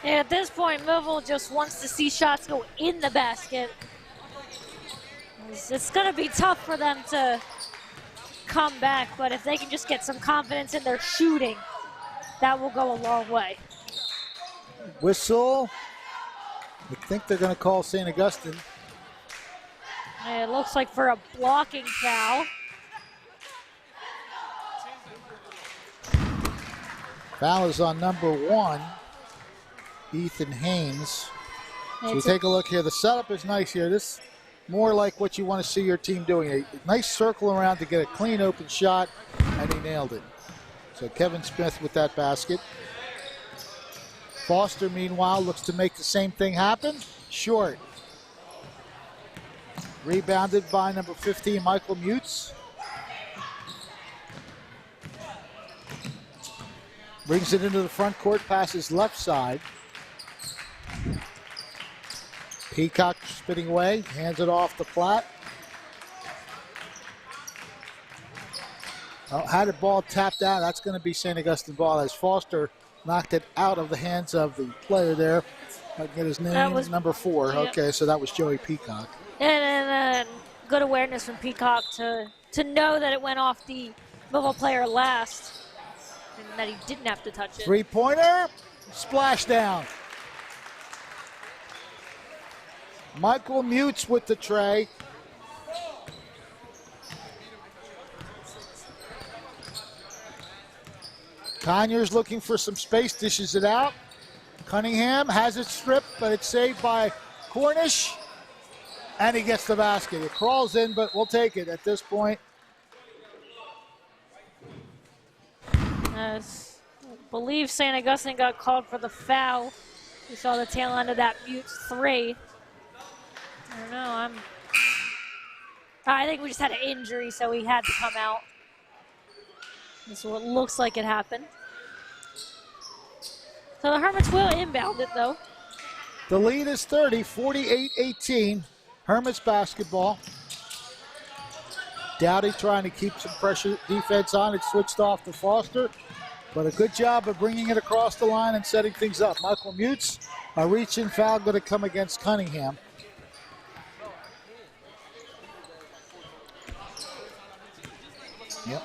Yeah, at this point, Millville just wants to see shots go in the basket. It's going to be tough for them to come back, but if they can just get some confidence in their shooting, that will go a long way. Whistle. I think they're going to call St. Augustine. It looks like for a blocking foul. Foul is on number 1, Ethan Haynes. So we take a look here. The setup is nice here. This more like what you want to see your team doing. A nice circle around to get a clean open shot, and he nailed it. So Kevin Smith with that basket. Foster, meanwhile, looks to make the same thing happen. Short. Rebounded by number 15, Michael Mutz. Brings it into the front court, passes left side. Peacock spinning away, hands it off to Platt. Oh, had the ball tapped out. That's going to be St. Augustine ball as Foster knocked it out of the hands of the player there. I get his name, that was number 4. Yep. Okay, so that was Joey Peacock. And good awareness from Peacock to know that it went off the Millville player last and that he didn't have to touch it. Three-pointer, splash down. Michael Mutz with the tray. Conyers looking for some space, dishes it out. Cunningham has it stripped, but it's saved by Cornish. And he gets the basket. It crawls in, but we'll take it at this point. I believe St. Augustine got called for the foul. We saw the tail end of that Mutz 3. I don't know. I think we just had an injury, so he had to come out. This is what looks like it happened. So the Hermits will inbound it, though. The lead is 30, 48-18. Hermits basketball. Dowdy trying to keep some pressure defense on. It switched off to Foster, but a good job of bringing it across the line and setting things up. Michael Mutz, a reach-in foul going to come against Cunningham. Yep.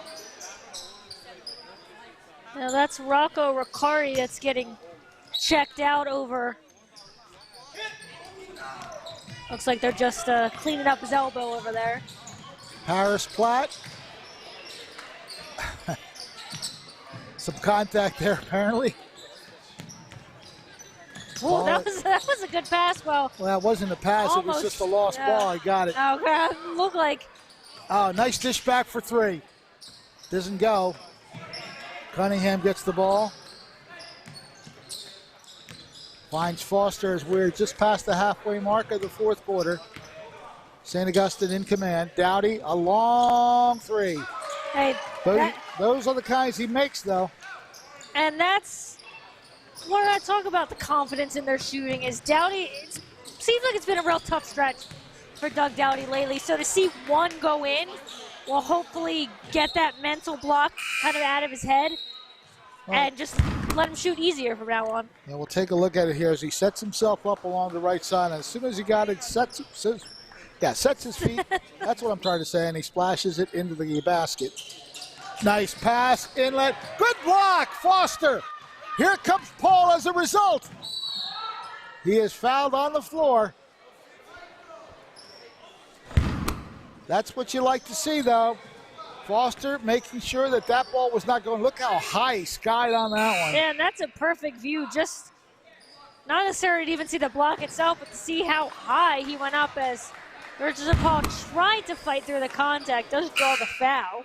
Now that's Rocco Riccardi that's getting checked out over. Looks like they're just cleaning up his elbow over there. Paris Platt. Some contact there, apparently. Oh, that was a good pass. Well, it wasn't a pass. Almost, it was just a lost ball. I got it. Okay, looked like. Oh, nice dish back for 3. Doesn't go. Cunningham gets the ball. Finds Foster as we're just past the halfway mark of the 4th quarter. St. Augustine in command. Dowdy, a long 3. Hey, those are the kinds he makes, though. And that's what I talk about the confidence in their shooting is Dowdy. It seems like it's been a real tough stretch for Doug Dowdy lately. So to see one go in will hopefully get that mental block kind of out of his head and just let him shoot easier from now on. And we'll take a look at it here as he sets himself up along the right side. And as soon as he got it, sets his feet. That's what I'm trying to say. And he splashes it into the basket. Nice pass, inlet. Good block, Foster. Here comes Paul as a result. He is fouled on the floor. That's what you like to see, though. Foster making sure that that ball was not going. Look how high he skied on that one. Yeah, and that's a perfect view. Just not necessarily to even see the block itself, but to see how high he went up as Richardson Paul tried to fight through the contact. Doesn't draw the foul.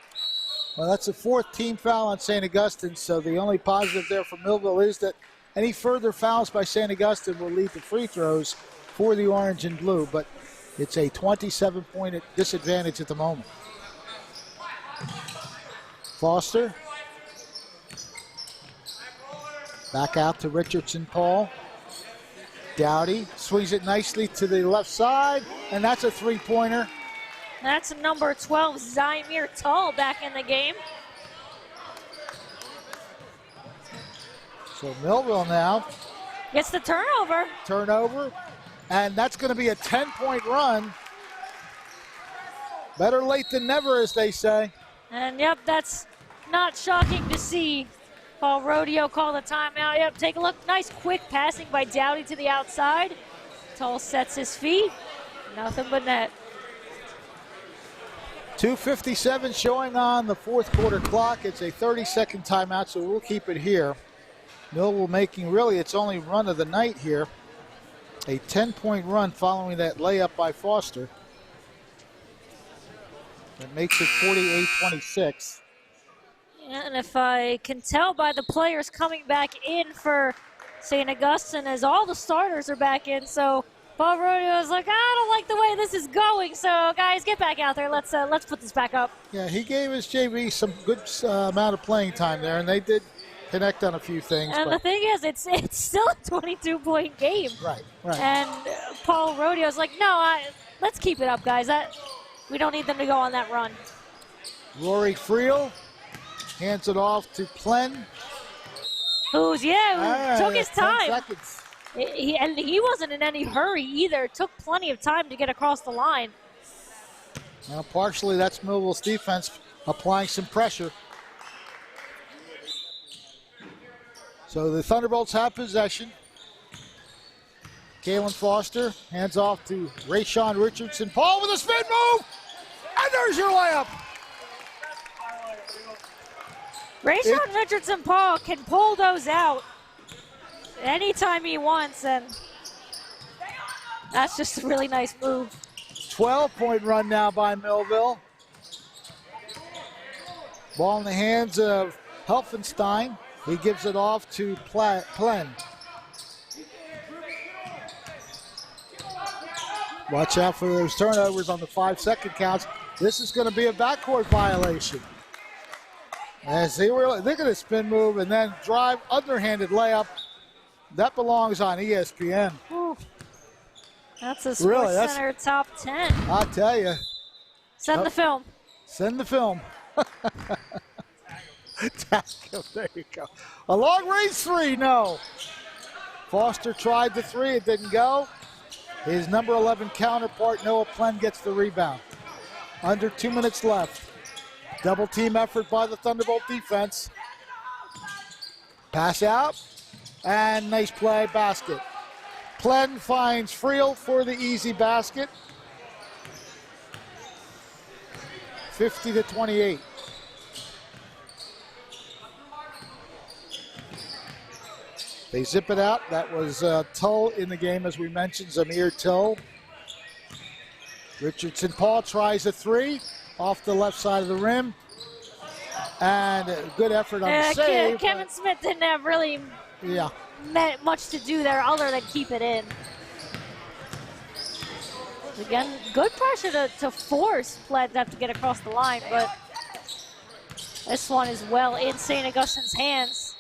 Well, that's the 4th team foul on St. Augustine, so the only positive there for Millville is that any further fouls by St. Augustine will lead to free throws for the orange and blue, but it's a 27-point disadvantage at the moment. Foster. Back out to Richardson Paul. Dowdy swings it nicely to the left side, and that's a three-pointer. That's number 12, Zymir Tull, back in the game. So Millville now gets the turnover. And that's going to be a 10-point run. Better late than never, as they say. And yep, that's not shocking to see. Paul Rodeo call the timeout. Yep, take a look. Nice quick passing by Dowdy to the outside. Tull sets his feet. Nothing but net. 2:57 showing on the fourth quarter clock. It's a 30-second timeout, so we'll keep it here. Millville making really its only run of the night here. A 10-point run following that layup by Foster. That makes it 48-26. Yeah, and if I can tell by the players coming back in for St. Augustine, as all the starters are back in, so Paul Rodeo is like, I don't like the way this is going, so guys, get back out there. Let's put this back up. Yeah, he gave his JV some good amount of playing time there, and they did connect on a few things. And the thing is, it's still a 22-point game. Right. And Paul Rodeo's like, no, let's keep it up, guys. We don't need them to go on that run. Rory Friel hands it off to Plen. Who took his time. 10 seconds. He wasn't in any hurry either. It took plenty of time to get across the line. Now, partially that's Millville's defense applying some pressure. So the Thunderbolts have possession. Kalen Foster hands off to Rayshawn Richardson. Paul with a spin move! And there's your layup! Rayshawn Richardson Paul can pull those out anytime he wants, and that's just a really nice move. 12-point run now by Millville. Ball in the hands of Helfenstein. He gives it off to Plen. Watch out for those turnovers on the 5-second counts. This is going to be a backcourt violation. As they were, look at the spin move and then drive, underhanded layup. That belongs on ESPN. Ooh. That's a SportsCenter top 10. I'll tell you. Send the film. Send the film. There you go. A long range three, no. Foster tried the three, it didn't go. His number 11 counterpart, Noah Plen, gets the rebound. Under 2 minutes left. Double team effort by the Thunderbolt defense. Pass out, and nice play, basket. Plen finds Friel for the easy basket. 50-28. They zip it out. That was Tull in the game, as we mentioned, Zymir Tull. Richardson Paul tries a three off the left side of the rim. And a good effort on the save. Kevin Smith didn't have really much to do there other than keep it in. Again, good pressure to force Plen to have to get across the line, but this one is well in St. Augustine's hands.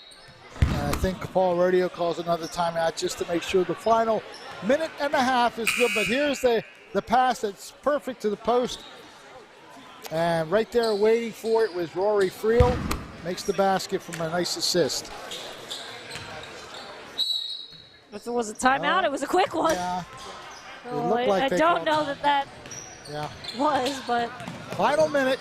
I think Paul Rodeo calls another timeout just to make sure the final minute and a half is good. But here's the pass that's perfect to the post. And right there waiting for it was Rory Friel. Makes the basket from a nice assist. If it was a timeout, it was a quick one. Yeah. Oh, I don't know that was, but. Final minute.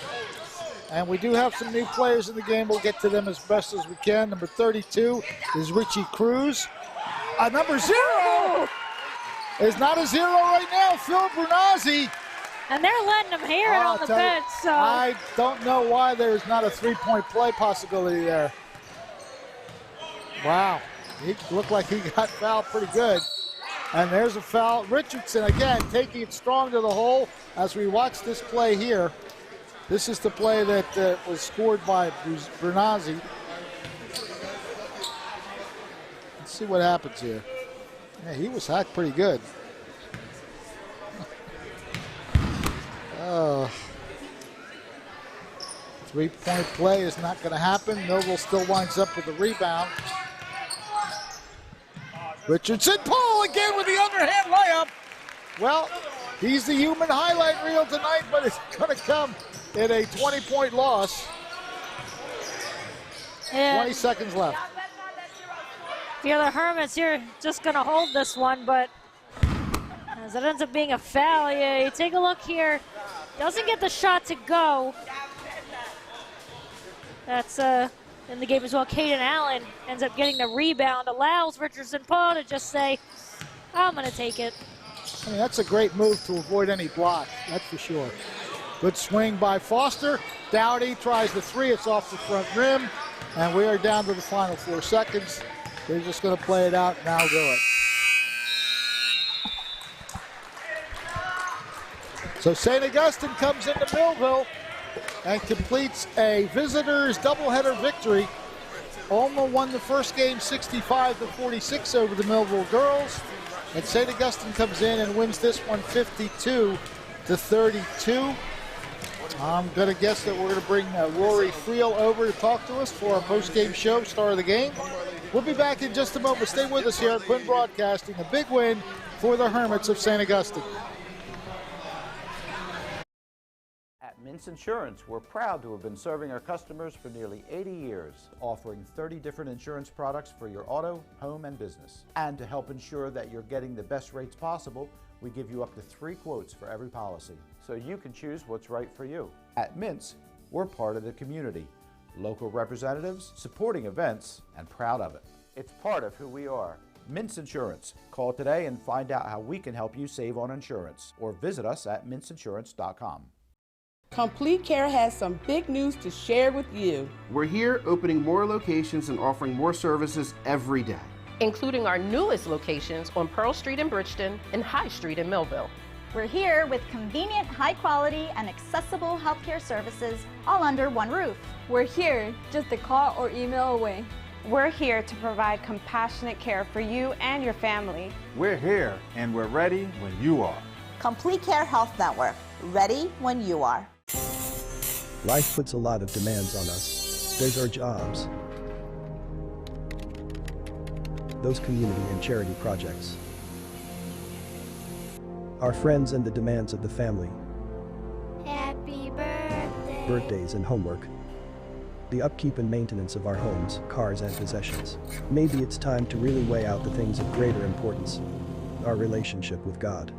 And we do have some new players in the game. We'll get to them as best as we can. Number 32 is Richie Cruz. Number 0 is not a 0 right now, Phil Brunazzi. And they're letting him hear it on the bench. So I don't know why there's not a three-point play possibility there. Wow. He looked like he got fouled pretty good. And there's a foul. Richardson, again, taking it strong to the hole as we watch this play here. This is the play that was scored by Brunazzi. Let's see what happens here. Yeah, he was hacked pretty good. Three-point play is not going to happen. Millville still winds up with the rebound. Richardson, Paul again with the underhand layup. Well, he's the human highlight reel tonight, but it's going to come in a 20-point loss. And 20 seconds left. The other Hermits here just going to hold this one, but as it ends up being a foul, yeah, you take a look here. Doesn't get the shot to go. That's in the game as well. Caden Allen ends up getting the rebound, allows Richardson Paul to just say, I'm going to take it. I mean, that's a great move to avoid any block, that's for sure. Good swing by Foster. Dowdy tries the three. It's off the front rim. And we are down to the final 4 seconds. They're just going to play it out and now do it. So St. Augustine comes into Millville and completes a visitors doubleheader victory. Alma won the first game 65-46 over the Millville girls. And St. Augustine comes in and wins this one 52-32. I'm going to guess that we're going to bring Rory Friel over to talk to us for our post-game show, Star of the Game. We'll be back in just a moment. Stay with us here at Quinn Broadcasting. A big win for the Hermits of St. Augustine. At Mintz Insurance, we're proud to have been serving our customers for nearly 80 years, offering 30 different insurance products for your auto, home, and business. And to help ensure that you're getting the best rates possible, we give you up to 3 quotes for every policy, so you can choose what's right for you. At Mintz, we're part of the community, local representatives, supporting events, and proud of it. It's part of who we are. Mintz Insurance. Call today and find out how we can help you save on insurance, or visit us at mintzinsurance.com. Complete Care has some big news to share with you. We're here opening more locations and offering more services every day, including our newest locations on Pearl Street in Bridgeton and High Street in Millville. We're here with convenient, high-quality, and accessible healthcare services all under one roof. We're here just a call or email away. We're here to provide compassionate care for you and your family. We're here and we're ready when you are. Complete Care Health Network, ready when you are. Life puts a lot of demands on us. There's our jobs, those community and charity projects, our friends and the demands of the family, Happy birthday. birthdays and homework, the upkeep and maintenance of our homes, cars and possessions. Maybe it's time to really weigh out the things of greater importance, our relationship with God.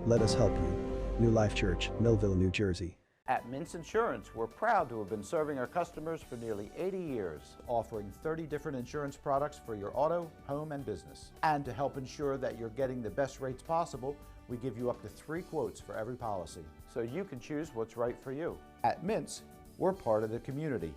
Let us help you. New Life Church, Millville, New Jersey. At Mintz Insurance, we're proud to have been serving our customers for nearly 80 years, offering 30 different insurance products for your auto, home, and business. And to help ensure that you're getting the best rates possible, we give you up to 3 quotes for every policy, so you can choose what's right for you. At Mintz, we're part of the community,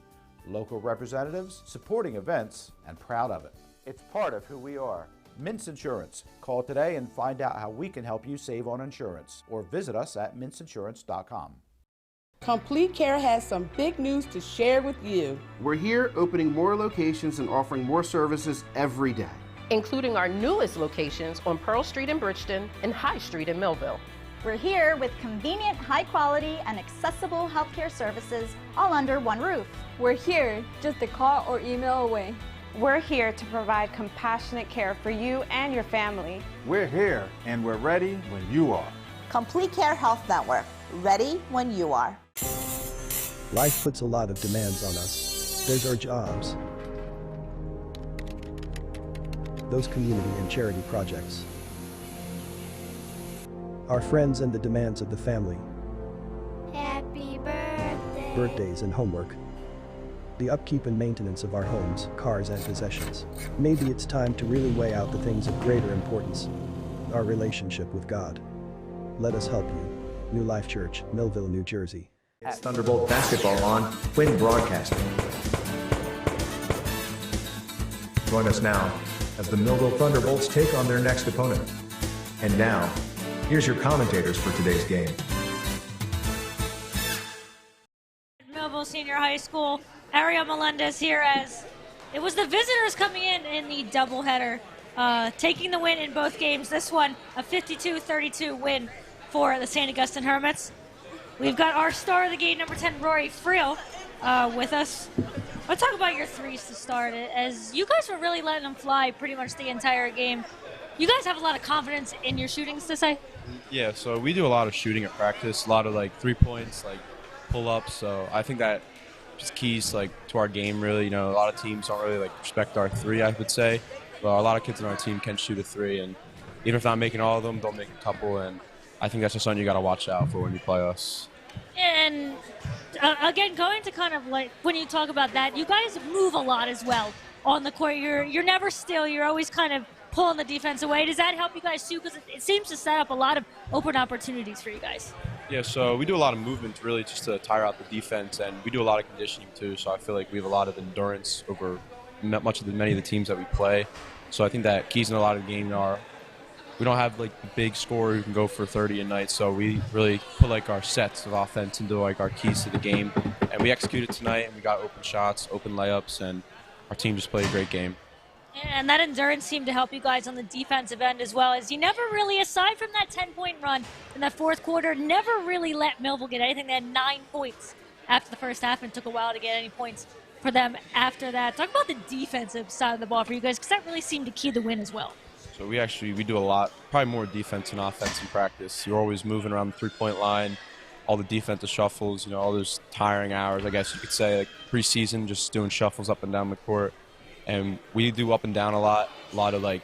local representatives, supporting events, and proud of it. It's part of who we are. Mintz Insurance. Call today and find out how we can help you save on insurance, or visit us at mintzinsurance.com. Complete Care has some big news to share with you. We're here opening more locations and offering more services every day, including our newest locations on Pearl Street in Bridgeton and High Street in Millville. We're here with convenient, high-quality, and accessible healthcare services all under one roof. We're here just a call or email away. We're here to provide compassionate care for you and your family. We're here and we're ready when you are. Complete Care Health Network, ready when you are. Life puts a lot of demands on us. There's our jobs, those community and charity projects. Our friends and the demands of the family. Happy birthday. Birthdays and homework. The upkeep and maintenance of our homes, cars, and possessions. Maybe it's time to really weigh out the things of greater importance. Our relationship with God. Let us help you. New Life Church, Millville, New Jersey. It's Thunderbolt basketball on Quinn Broadcasting. Join us now as the Millville Thunderbolts take on their next opponent. And now, here's your commentators for today's game. Millville Senior High School, Ariel Melendez here as it was the visitors coming in the doubleheader, taking the win in both games. This one, a 52-32 win for the St. Augustine Hermits. We've got our star of the game, number 10, Rory Friel, with us. Let's talk about your threes to start, as you guys were really letting them fly pretty much the entire game. You guys have a lot of confidence in your shootings to say? Yeah, so we do a lot of shooting at practice, a lot of like 3 points, like pull-ups. So I think that just keys like to our game really. You know, a lot of teams don't really like respect our three, I would say. But a lot of kids on our team can shoot a three, and even if not making all of them, they'll make a couple. And I think that's just something you got to watch out for when you play us. And again, going to kind of like when you talk about that, you guys move a lot as well on the court. You're never still. You're always kind of pulling the defense away. Does that help you guys too? Because it seems to set up a lot of open opportunities for you guys. Yeah, so we do a lot of movement really just to tire out the defense, and we do a lot of conditioning too. So I feel like we have a lot of endurance over many of the teams that we play. So I think that keys in a lot of the game are we don't have like the big scorer who can go for 30 a night. So we really put like our sets of offense into like our keys to the game, and we executed tonight. And we got open shots, open layups, and our team just played a great game. And that endurance seemed to help you guys on the defensive end as well, as you never really, aside from that 10-point run in that fourth quarter, never really let Millville get anything. They had 9 points after the first half, and it took a while to get any points for them after that. Talk about the defensive side of the ball for you guys, because that really seemed to key the win as well. So we do a lot, probably more defense and offense in practice. You're always moving around the three-point line, all the defensive shuffles, all those tiring hours, I guess you could say, like preseason, just doing shuffles up and down the court. And we do up and down a lot of like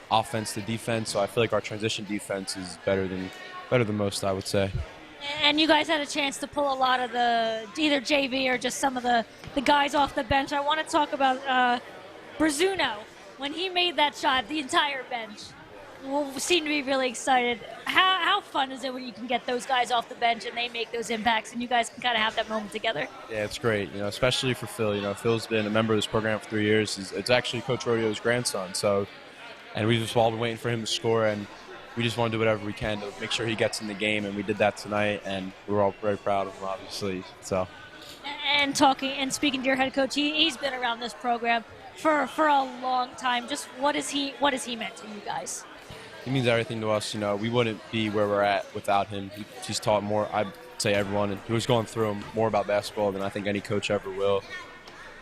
offense to defense. So I feel like our transition defense is better than most, I would say. And you guys had a chance to pull a lot of the either JV or just some of the guys off the bench. I want to talk about Brazuno. When he made that shot, the entire bench seemed to be really excited. How fun is it when you can get those guys off the bench and they make those impacts and you guys can kind of have that moment together? Yeah, it's great, especially for Phil. Phil's been a member of this program for 3 years. It's actually Coach Rodeo's grandson. And we've just all been waiting for him to score, and we just want to do whatever we can to make sure he gets in the game, and we did that tonight, and we're all very proud of him, obviously. And speaking to your head coach, he's been around this program for a long time. Just what has he meant to you guys? He means everything to us. We wouldn't be where we're at without him. He's taught more, I'd say everyone, and he was going through more about basketball than I think any coach ever will.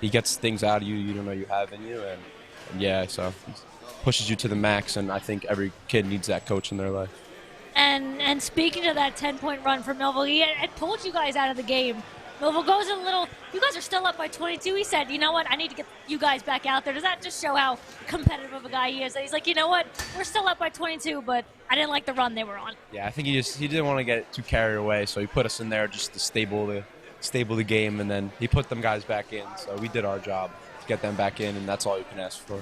He gets things out of you you don't know you have in you, and so he pushes you to the max, and I think every kid needs that coach in their life. And speaking of that 10-point run for Millville, he had pulled you guys out of the game. Millville goes in a little, you guys are still up by 22. He said, you know what, I need to get you guys back out there. Does that just show how competitive of a guy he is? And he's like, you know what, we're still up by 22, but I didn't like the run they were on. Yeah, I think he didn't want to get too carried away, so he put us in there just to stable the game, and then he put them guys back in. So we did our job to get them back in, and that's all you can ask for.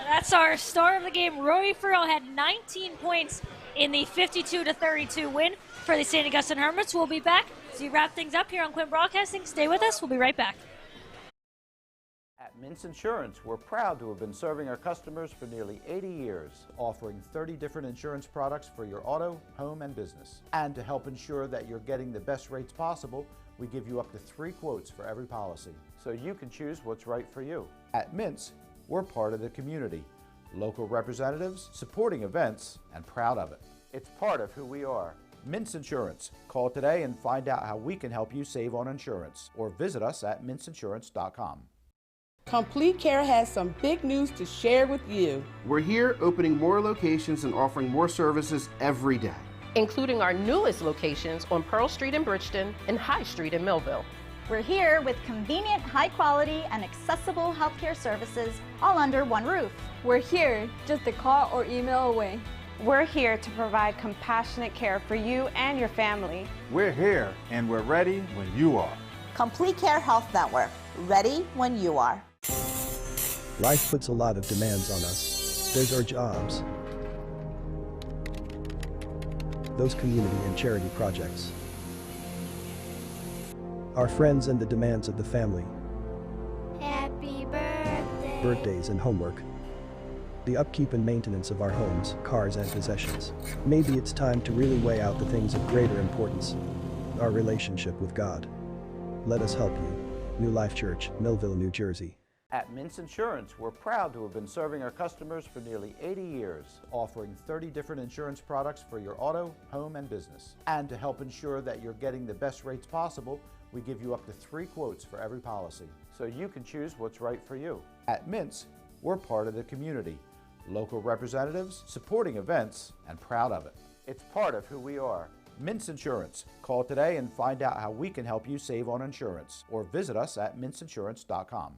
That's our star of the game. Rory Farrell had 19 points in the 52-32 win for the St. Augustine Hermits. We'll be back as we wrap things up here on Quinn Broadcasting. Stay with us. We'll be right back. At Mintz Insurance, we're proud to have been serving our customers for nearly 80 years, offering 30 different insurance products for your auto, home, and business. And to help ensure that you're getting the best rates possible, we give you up to 3 quotes for every policy, so you can choose what's right for you. At Mintz, we're part of the community, local representatives, supporting events, and proud of it. It's part of who we are. Mintz Insurance. Call today and find out how we can help you save on insurance, or visit us at mintzinsurance.com. Complete Care has some big news to share with you. We're here opening more locations and offering more services every day, including our newest locations on Pearl Street in Bridgeton and High Street in Millville. We're here with convenient, high-quality, and accessible healthcare services all under one roof. We're here just a call or email away. We're here to provide compassionate care for you and your family. We're here and we're ready when you are. Complete Care Health Network, ready when you are. Life puts a lot of demands on us. There's our jobs, those community and charity projects, our friends and the demands of the family, Happy birthday. birthdays and homework, the upkeep and maintenance of our homes, cars and possessions. Maybe it's time to really weigh out the things of greater importance, our relationship with God. Let us help you. New Life Church, Millville, New Jersey. At Mintz Insurance, we're proud to have been serving our customers for nearly 80 years, offering 30 different insurance products for your auto, home, and business. And to help ensure that you're getting the best rates possible, we give you up to 3 quotes for every policy, so you can choose what's right for you. At Mintz, we're part of the community, local representatives, supporting events, and proud of it. It's part of who we are. Mintz Insurance. Call today and find out how we can help you save on insurance, or visit us at mintzinsurance.com.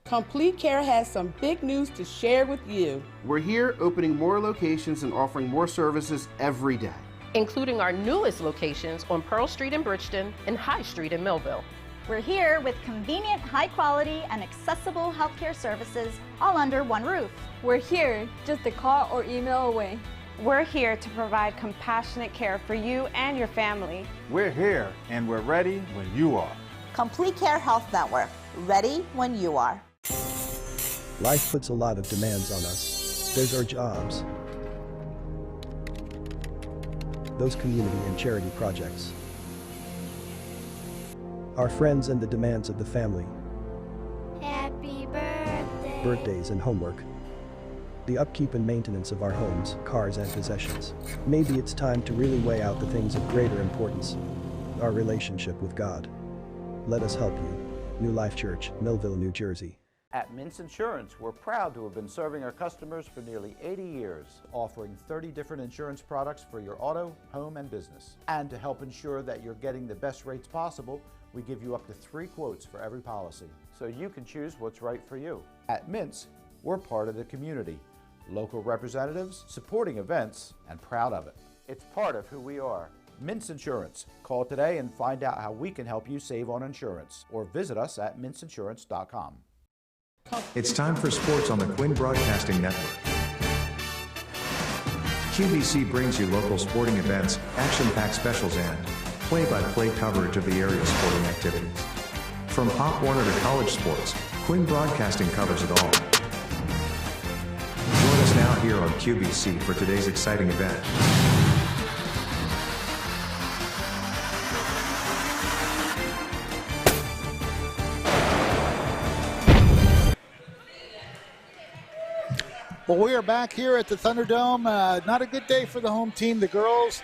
Complete Care has some big news to share with you. We're here opening more locations and offering more services every day, including our newest locations on Pearl Street in Bridgeton and High Street in Millville. We're here with convenient, high-quality, and accessible healthcare services all under one roof. We're here just a call or email away. We're here to provide compassionate care for you and your family. We're here and we're ready when you are. Complete Care Health Network, ready when you are. Life puts a lot of demands on us. There's our jobs, those community and charity projects, our friends and the demands of the family, Happy birthday. birthdays and homework, the upkeep and maintenance of our homes, cars and possessions. Maybe it's time to really weigh out the things of greater importance, our relationship with God. Let us help you. New Life Church, Millville, New Jersey. At Mintz Insurance, we're proud to have been serving our customers for nearly 80 years, offering 30 different insurance products for your auto, home, and business. And to help ensure that you're getting the best rates possible, we give you up to 3 quotes for every policy, so you can choose what's right for you. At Mintz, we're part of the community, local representatives, supporting events, and proud of it. It's part of who we are. Mintz Insurance. Call today and find out how we can help you save on insurance, or visit us at mintzinsurance.com. It's time for sports on the Quinn Broadcasting Network. QVC brings you local sporting events, action-packed specials, and play-by-play coverage of the area's sporting activities. From Pop Warner to college sports, Quinn Broadcasting covers it all. Join us now here on QVC for today's exciting event. Well, we are back here at the Thunderdome. Not a good day for the home team. The girls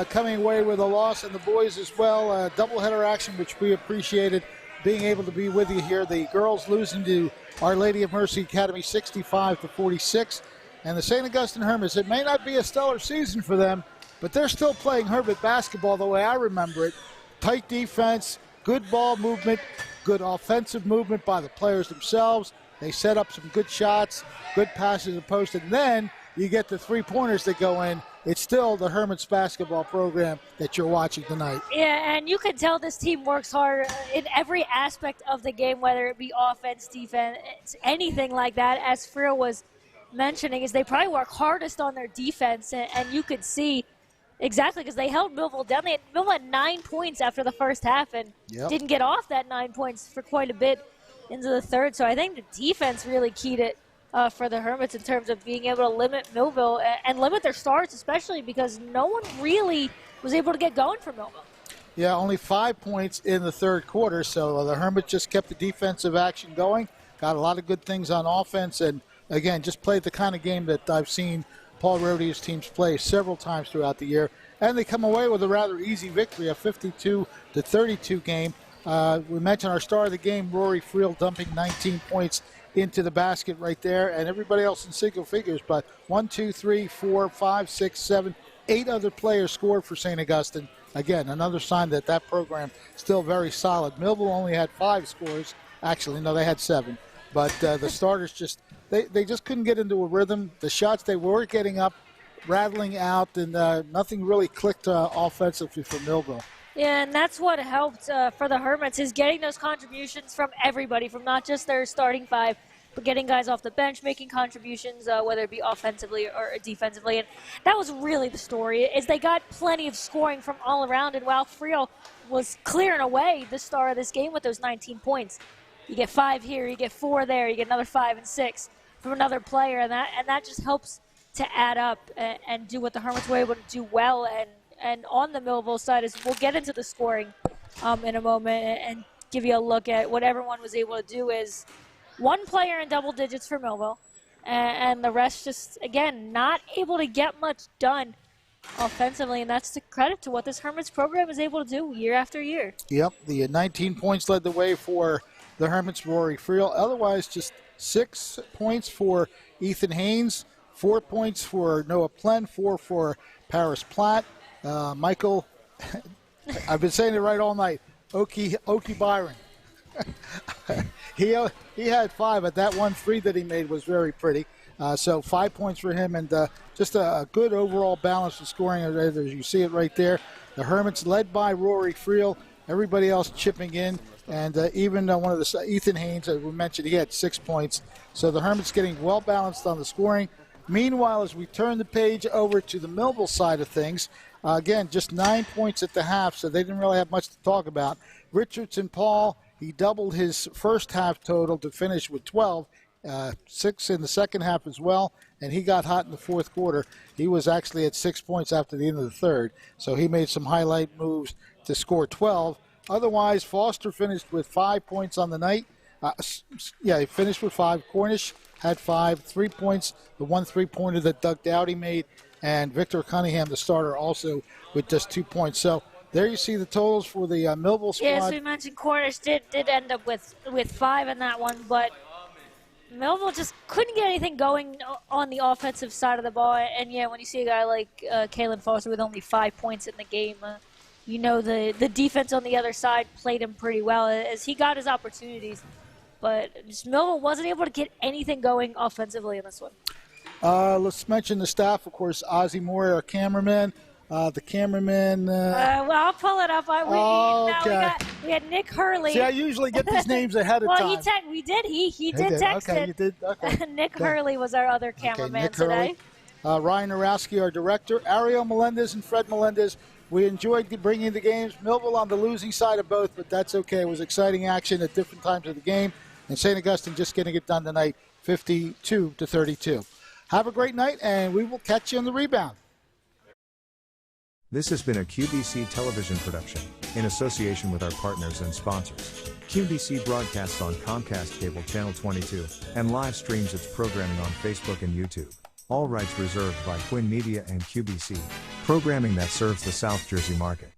coming away with a loss, and the boys as well. Doubleheader action, which we appreciated being able to be with you here. The girls losing to Our Lady of Mercy Academy 65-46. And the St. Augustine Hermits, it may not be a stellar season for them, but they're still playing Hermit basketball the way I remember it. Tight defense, good ball movement, good offensive movement by the players themselves. They set up some good shots, good passes to post, and then you get the 3-pointers that go in. It's still the Hermits basketball program that you're watching tonight. Yeah, and you can tell this team works hard in every aspect of the game, whether it be offense, defense, anything like that. As Freer was mentioning, is they probably work hardest on their defense, and you could see exactly because they held Millville down. Millville had 9 points after the first half and didn't get off that 9 points for quite a bit into the third. So I think the defense really keyed it for the Hermits in terms of being able to limit Millville and limit their starts, especially because no one really was able to get going for Millville. Yeah, only 5 points in the third quarter, so the Hermits just kept the defensive action going, got a lot of good things on offense, and again, just played the kind of game that I've seen Paul Rhodey's teams play several times throughout the year. And they come away with a rather easy victory, a 52-32 game. We mentioned our star of the game, Rory Friel, dumping 19 points into the basket right there, and everybody else in single figures. But 1, 2, 3, 4, 5, 6, 7, 8 other players scored for St. Augustine. again, another sign that that program still very solid. Millville only had 5 scores. Actually, no, they had 7. But the starters just, they just couldn't get into a rhythm. The shots they were getting up, rattling out, and nothing really clicked offensively for Millville. Yeah, and that's what helped for the Hermits, is getting those contributions from everybody, from not just their starting 5, but getting guys off the bench, making contributions, whether it be offensively or defensively. And that was really the story, is they got plenty of scoring from all around, and while Friel was clearing away the star of this game with those 19 points. You get 5 here, you get 4 there, you get another 5 and 6 from another player, and that just helps to add up and do what the Hermits were able to do well. And on the Millville side, is we'll get into the scoring in a moment and give you a look at what everyone was able to do. Is 1 player in double digits for Millville, and the rest just, again, not able to get much done offensively, and that's the credit to what this Hermits program is able to do year after year. Yep, the 19 points led the way for the Hermits, Rory Friel. Otherwise, just 6 points for Ethan Haynes, 4 points for Noah Plen, 4 for Paris Platt. Michael, I've been saying it right all night, Okie Byron. He had 5, but that 1 3 that he made was very pretty. So 5 points for him, and just a good overall balance of scoring. As you see it right there, the Hermits led by Rory Friel, everybody else chipping in, and even one of the Ethan Haynes, as we mentioned, he had 6 points. So the Hermits getting well balanced on the scoring. Meanwhile, as we turn the page over to the Millville side of things, again, just 9 points at the half, so they didn't really have much to talk about. Richardson Paul, he doubled his first half total to finish with 12, 6 in the second half as well, and he got hot in the fourth quarter. He was actually at 6 points after the end of the third, so he made some highlight moves to score 12. Otherwise, Foster finished with 5 points on the night. He finished with 5. Cornish had 5, 3 points, the 1 3-pointer that Doug Dowdy made, and Victor Cunningham, the starter, also with just 2 points. So there you see the totals for the Millville squad. Yes, we mentioned Cornish did end up with 5 in that one, but Millville just couldn't get anything going on the offensive side of the ball. And, yeah, when you see a guy like Kalen Foster with only 5 points in the game, you know the defense on the other side played him pretty well as he got his opportunities. But just Millville wasn't able to get anything going offensively in this one. Let's mention the staff, of course. Ozzie Moore, our cameraman. The cameraman. Well, I'll pull it up. We had Nick Hurley. See, I usually get these names ahead of time. Well, he did text okay, it. You did? Okay. Nick Hurley was our other cameraman Nick today. Hurley. Ryan Arowski, our director. Ariel Melendez and Fred Melendez. We enjoyed bringing the games. Millville on the losing side of both, but that's okay. It was exciting action at different times of the game. And St. Augustine just getting it done tonight, 52-32. Have a great night, and we will catch you on the rebound. This has been a QBC television production, in association with our partners and sponsors. QBC broadcasts on Comcast Cable Channel 22, and live streams its programming on Facebook and YouTube. All rights reserved by Quinn Media and QBC, programming that serves the South Jersey market.